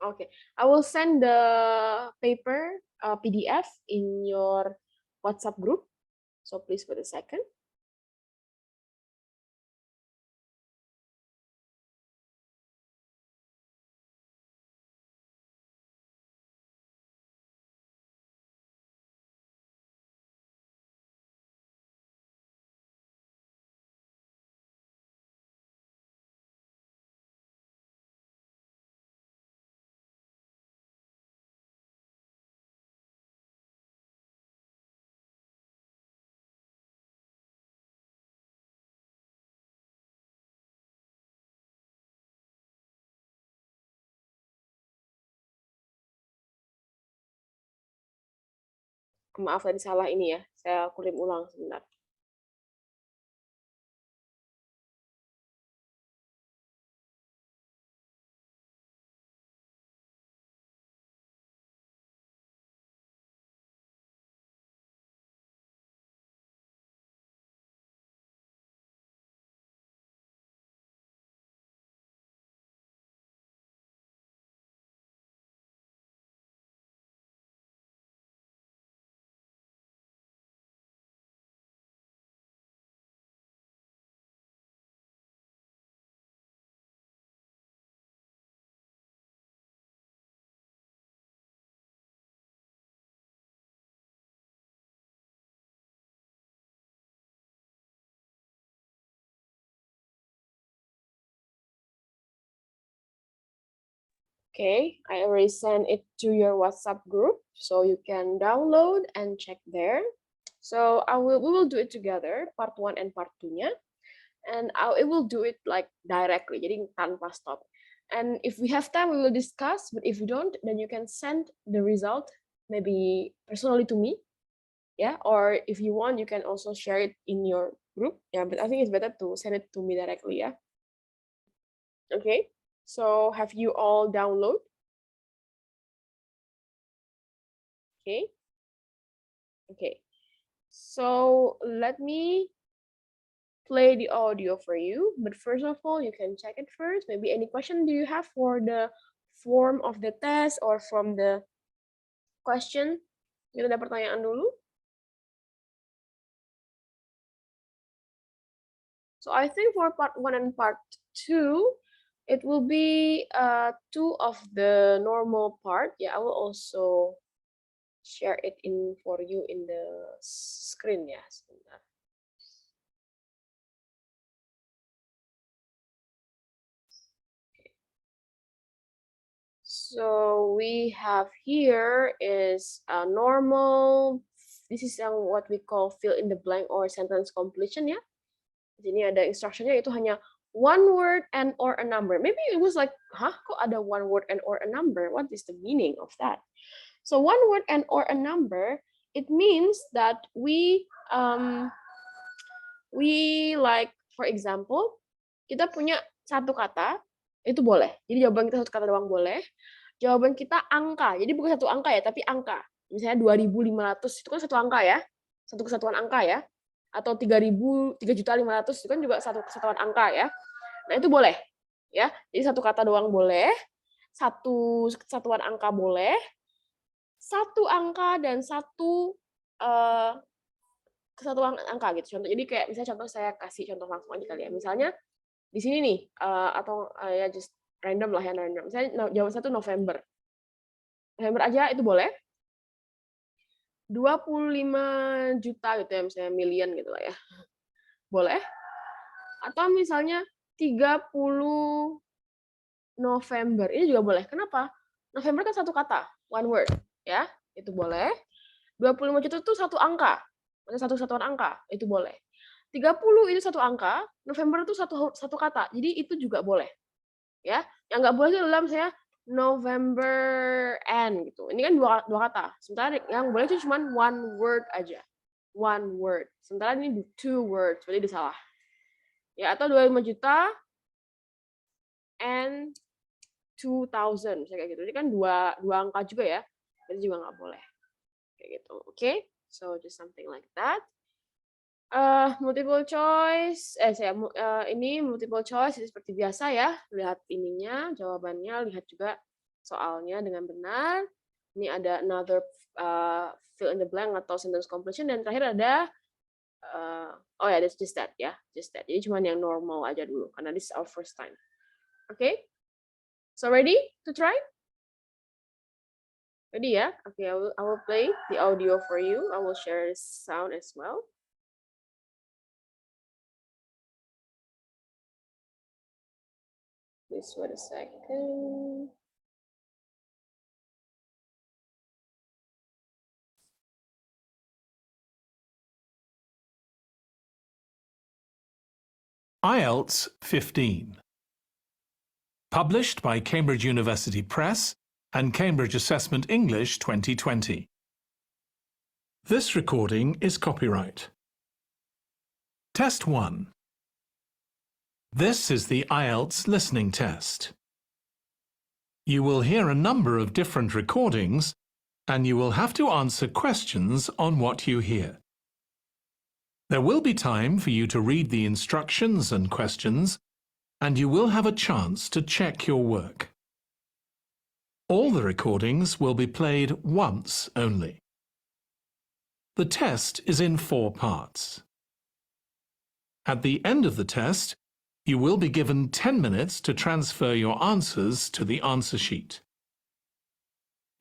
okay. I will send the paper PDF in your WhatsApp group. So please wait a second. Maaf tadi salah ini ya. Saya kirim ulang sebentar. Okay, I already sent it to your WhatsApp group, so you can download and check there. So we will do it together, part 1 and part 2-nya, and it will do it like directly, jadi tanpa stop. And if we have time, we will discuss, but if you don't, then you can send the result maybe personally to me, yeah, or if you want, you can also share it in your group, yeah, but I think it's better to send it to me directly, yeah. Okay, so have you all download? Okay. Okay. So let me play the audio for you, but first of all, you can check it first. Maybe any question do you have for the form of the test or from the question? Kita ada pertanyaan dulu. So I think for part 1 and part 2, it will be 2 of the normal part. Yeah, I will also share it in for you in the screen ya. Sebentar. So we have here is a normal. This is yang what we call fill in the blank or sentence completion ya. Di sini ada instructionnya itu hanya one word and or a number. Maybe it was like, huh? Kok ada one word and or a number? What is the meaning of that? So one word and or a number, it means that we like, for example, kita punya satu kata, itu boleh. Jadi jawaban kita satu kata doang boleh. Jawaban kita angka. Jadi bukan satu angka ya, tapi angka. Misalnya 2.500 itu kan satu angka ya. Satu kesatuan angka ya. Atau 3.500 itu kan juga satu kesatuan angka ya. Nah, itu boleh ya. Jadi satu kata doang boleh, satu kesatuan angka boleh, satu angka dan satu kesatuan angka gitu. Contoh, jadi kayak misalnya contoh saya kasih contoh langsung aja kali ya. Misalnya di sini nih atau ya just random lah ya, random. Misalnya jawaban satu November. November aja itu boleh. 25 juta gitu ya, misalnya million gitu lah ya. Boleh. Atau misalnya 30 November. Ini juga boleh. Kenapa? November kan satu kata, one word, ya. Itu boleh. 25 juta itu satu angka. Satu kesatuan angka, itu boleh. 30 itu satu angka, November itu satu kata. Jadi itu juga boleh. Ya. Yang nggak boleh itu adalah misalnya November and gitu. Ini kan dua kata. Sementara yang boleh itu cuma one word aja. One word. Sementara ini two words. Berarti salah. Ya, atau 25 juta and 2,000 misalnya kayak gitu. Ini kan dua angka juga ya. Berarti juga nggak boleh. Kayak gitu. Oke? Okay? So just something like that. Multiple choice, ini multiple choice seperti biasa ya. Lihat ininya, jawabannya, lihat juga soalnya dengan benar. Ini ada another fill in the blank atau sentence completion, dan terakhir ada oh ya, that's just that ya, just that. Jadi cuma yang normal aja dulu karena this is our first time. Okay? So ready to try? Ready ya? Okay, I will play the audio for you. I will share the sound as well. Please wait a second. IELTS 15. Published by Cambridge University Press and Cambridge Assessment English 2020. This recording is copyright. Test 1. This is the IELTS listening test. You will hear a number of different recordings, and you will have to answer questions on what you hear. There will be time for you to read the instructions and questions, and you will have a chance to check your work. All the recordings will be played once only. The test is in 4 parts. At the end of the test, you will be given 10 minutes to transfer your answers to the answer sheet.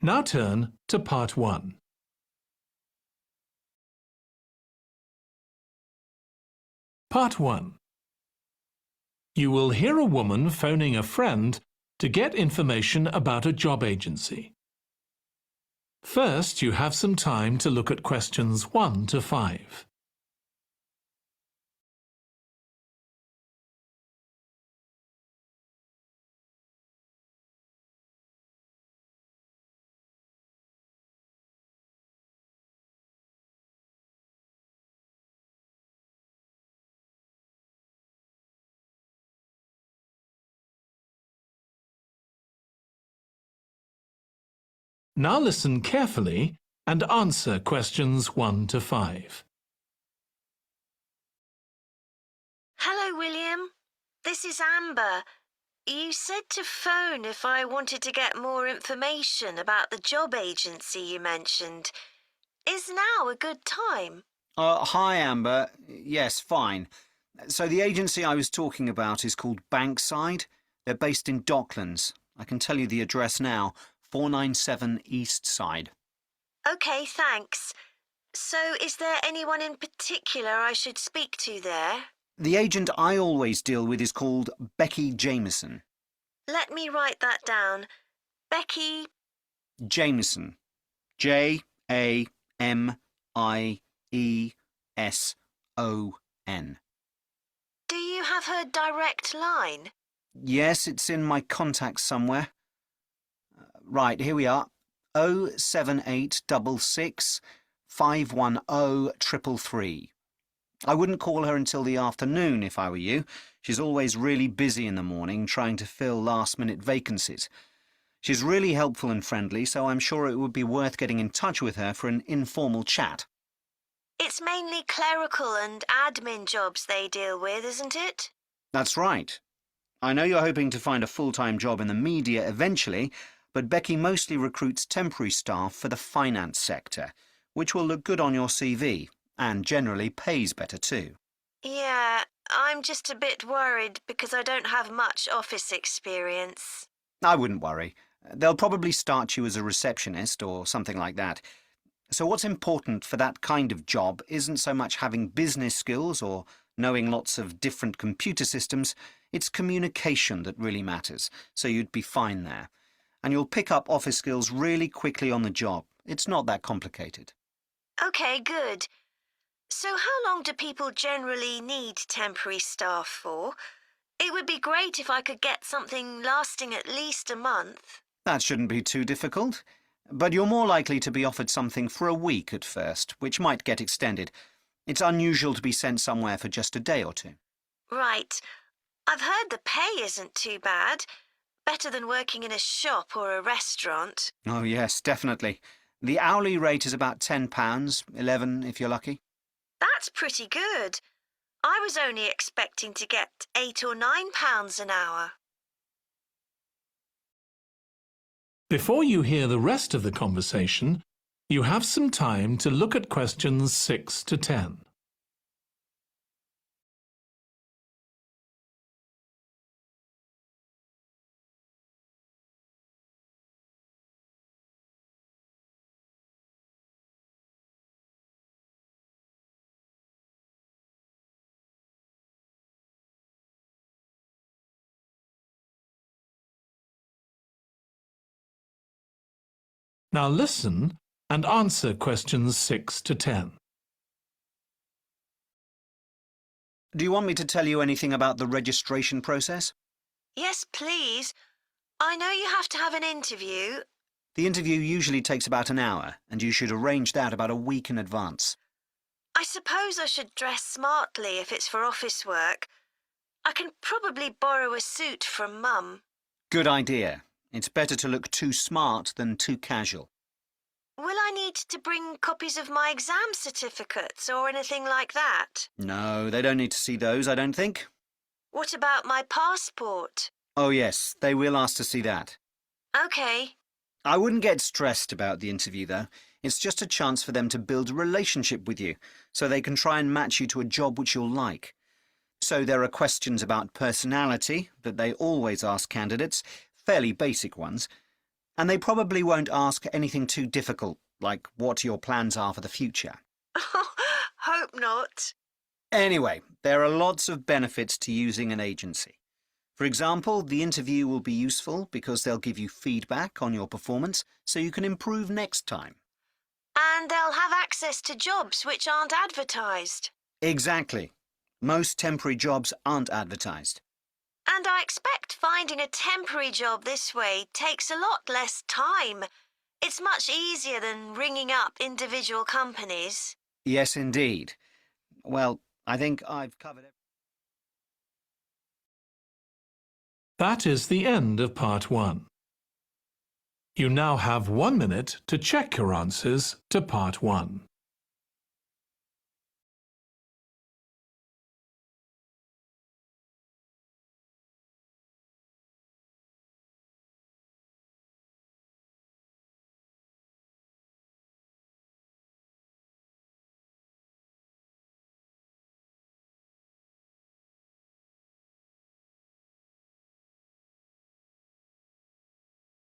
Now turn to part 1. Part 1. You will hear a woman phoning a friend to get information about a job agency. First, you have some time to look at questions 1 to 5. Now listen carefully and answer questions 1 to 5. Hello, William. This is Amber. You said to phone if I wanted to get more information about the job agency you mentioned. Is now a good time? Hi, Amber. Yes, fine. So the agency I was talking about is called Bankside. They're based in Docklands. I can tell you the address now. 497 East Side. OK, thanks. So is there anyone in particular I should speak to there? The agent I always deal with is called Becky Jameson. Let me write that down. Becky... Jameson. Jameson. Do you have her direct line? Yes, it's in my contacts somewhere. Right, here we are. 07866 510 333. I wouldn't call her until the afternoon if I were you. She's always really busy in the morning trying to fill last-minute vacancies. She's really helpful and friendly, so I'm sure it would be worth getting in touch with her for an informal chat. It's mainly clerical and admin jobs they deal with, isn't it? That's right. I know you're hoping to find a full-time job in the media eventually, but Becky mostly recruits temporary staff for the finance sector, which will look good on your CV, and generally pays better too. Yeah, I'm just a bit worried because I don't have much office experience. I wouldn't worry. They'll probably start you as a receptionist or something like that. So what's important for that kind of job isn't so much having business skills or knowing lots of different computer systems, it's communication that really matters, so you'd be fine there. And you'll pick up office skills really quickly on the job. It's not that complicated. OK, good. So how long do people generally need temporary staff for? It would be great if I could get something lasting at least a month. That shouldn't be too difficult. But you're more likely to be offered something for a week at first, which might get extended. It's unusual to be sent somewhere for just a day or two. Right. I've heard the pay isn't too bad. Better than working in a shop or a restaurant. Oh, yes, definitely. The hourly rate is about £10, 11 if you're lucky. That's pretty good. I was only expecting to get £8 or £9 an hour. Before you hear the rest of the conversation, you have some time to look at questions 6 to 10. Now listen and answer questions 6 to 10. Do you want me to tell you anything about the registration process? Yes, please. I know you have to have an interview. The interview usually takes about an hour, and you should arrange that about a week in advance. I suppose I should dress smartly if it's for office work. I can probably borrow a suit from Mum. Good idea. It's better to look too smart than too casual. Will I need to bring copies of my exam certificates or anything like that? No, they don't need to see those, I don't think. What about my passport? Oh, yes, they will ask to see that. OK. I wouldn't get stressed about the interview, though. It's just a chance for them to build a relationship with you, so they can try and match you to a job which you'll like. So there are questions about personality that they always ask candidates, fairly basic ones, and they probably won't ask anything too difficult, like what your plans are for the future. Hope not. Anyway, there are lots of benefits to using an agency. For example, the interview will be useful because they'll give you feedback on your performance so you can improve next time. And they'll have access to jobs which aren't advertised. Exactly. Most temporary jobs aren't advertised. And I expect finding a temporary job this way takes a lot less time. It's much easier than ringing up individual companies. Yes, indeed. Well, I think I've covered it. That is the end of part 1. You now have 1 minute to check your answers to part 1.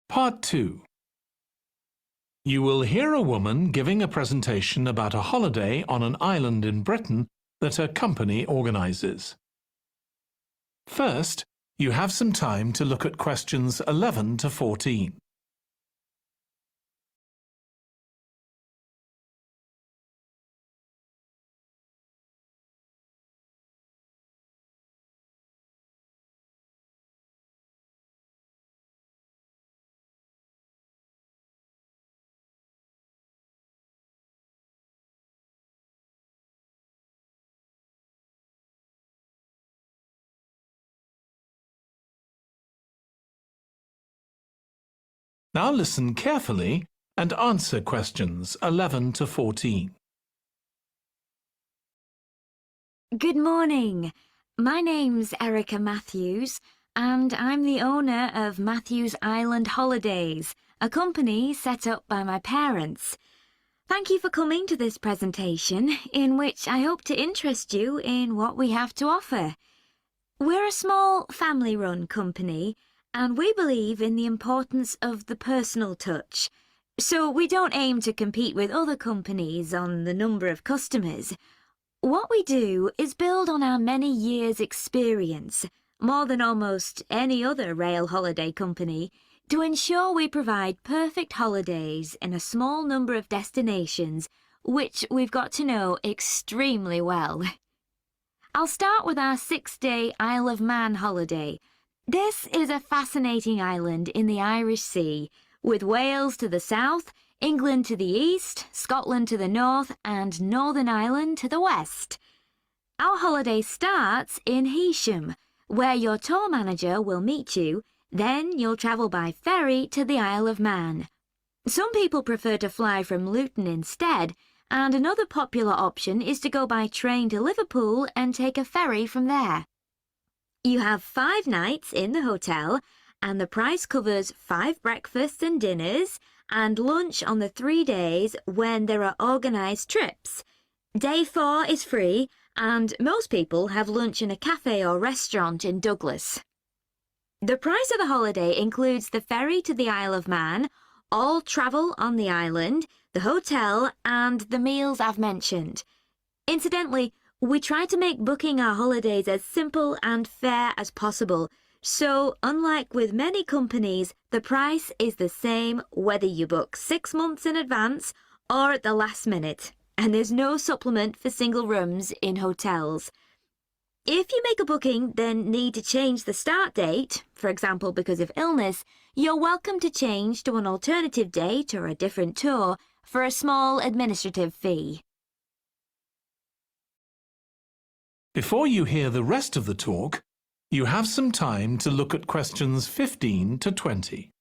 Part 2. You will hear a woman giving a presentation about a holiday on an island in Britain that her company organises. First, you have some time to look at questions 11 to 14. Now listen carefully and answer questions 11 to 14. Good morning. My name's Erica Matthews, and I'm the owner of Matthews Island Holidays, a company set up by my parents. Thank you for coming to this presentation, in which I hope to interest you in what we have to offer. We're a small family-run company, and we believe in the importance of the personal touch. So we don't aim to compete with other companies on the number of customers. What we do is build on our many years' experience, more than almost any other rail holiday company, to ensure we provide perfect holidays in a small number of destinations, which we've got to know extremely well. I'll start with our 6-day Isle of Man holiday. This is a fascinating island in the Irish Sea, with Wales to the south, England to the east, Scotland to the north, and Northern Ireland to the west. Our holiday starts in Heysham, where your tour manager will meet you. Then you'll travel by ferry to the Isle of Man. Some people prefer to fly from Luton instead, and another popular option is to go by train to Liverpool and take a ferry from there. You have 5 nights in the hotel, and the price covers 5 breakfasts and dinners, and lunch on the 3 days when there are organised trips. Day 4 is free, and most people have lunch in a cafe or restaurant in Douglas. The price of the holiday includes the ferry to the Isle of Man, all travel on the island, the hotel, and the meals I've mentioned. Incidentally, we try to make booking our holidays as simple and fair as possible, so unlike with many companies, the price is the same whether you book 6 months in advance or at the last minute, and there's no supplement for single rooms in hotels. If you make a booking, then need to change the start date, for example because of illness, you're welcome to change to an alternative date or a different tour for a small administrative fee. Before you hear the rest of the talk, you have some time to look at questions 15 to 20.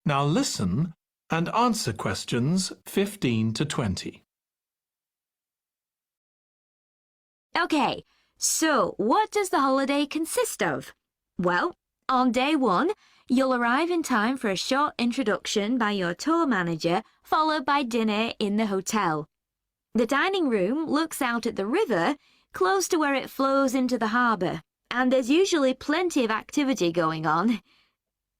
Now listen and answer questions 15 to 20. Okay, so what does the holiday consist of? Well, on day 1, you'll arrive in time for a short introduction by your tour manager, followed by dinner in the hotel. The dining room looks out at the river, close to where it flows into the harbour, and there's usually plenty of activity going on.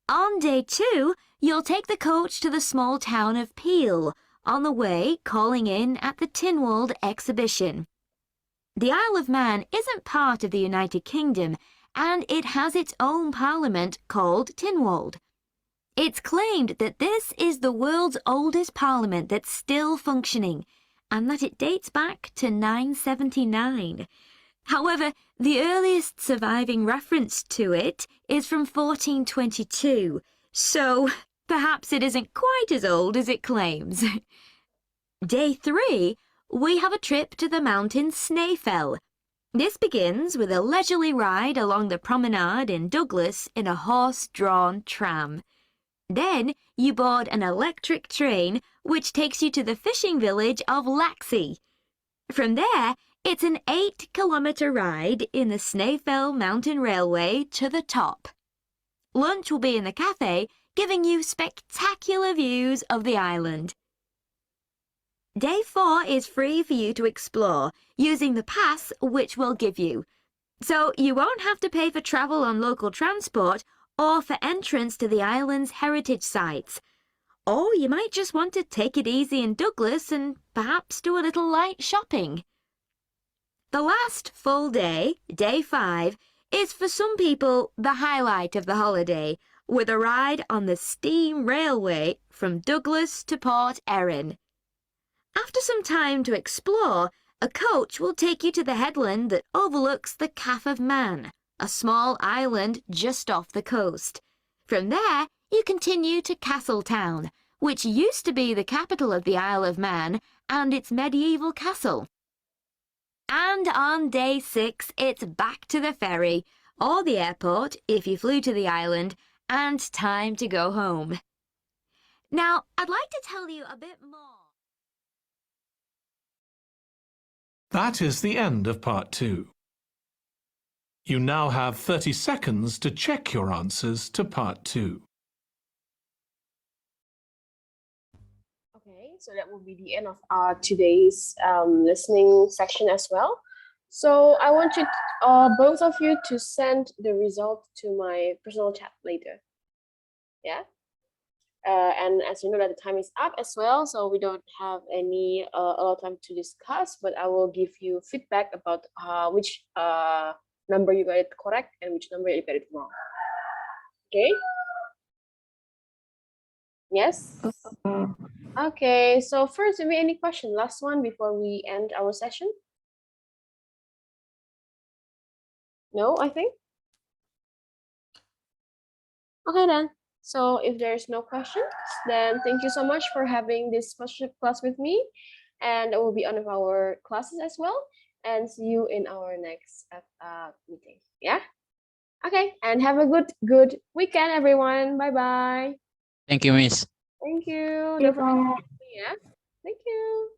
On day 2, you'll take the coach to the small town of Peel, on the way calling in at the Tynwald exhibition. The Isle of Man isn't part of the United Kingdom, and it has its own parliament called Tynwald. It's claimed that this is the world's oldest parliament that's still functioning, and that it dates back to 979. However, the earliest surviving reference to it is from 1422, so perhaps it isn't quite as old as it claims. Day 3, we have a trip to the mountain Snaefell. This begins with a leisurely ride along the promenade in Douglas in a horse-drawn tram. Then you board an electric train which takes you to the fishing village of Laxey. From there, it's an 8-kilometre ride in the Snaefell Mountain Railway to the top. Lunch will be in the cafe, giving you spectacular views of the island. Day 4 is free for you to explore using the pass which we'll give you. So you won't have to pay for travel on local transport or for entrance to the island's heritage sites. Or you might just want to take it easy in Douglas and perhaps do a little light shopping. The last full day, Day 5, is for some people the highlight of the holiday, with a ride on the steam railway from Douglas to Port Erin. After some time to explore, a coach will take you to the headland that overlooks the Calf of Man, a small island just off the coast. From there, you continue to Castletown, which used to be the capital of the Isle of Man and its medieval castle. And on Day 6, it's back to the ferry, or the airport if you flew to the island, and time to go home. Now, I'd like to tell you a bit more. That is the end of part 2. You now have 30 seconds to check your answers to part 2. Okay, so that will be the end of our today's listening section as well. So I want you, both of you, to send the result to my personal chat later. Yeah. And as you know that the time is up as well, so we don't have any a lot of time to discuss. But I will give you feedback about which number you got it correct and which number you got it wrong. Okay. Yes. Okay. So first, maybe any question? Last one before we end our session. No, I think. Okay then. So if there's no questions, then thank you so much for having this special class with me. And it will be one of our classes as well. And see you in our next meeting. Yeah? Okay. And have a good weekend, everyone. Bye-bye. Thank you, Miss. Thank you. Don't forget to meet me, yeah? Thank you.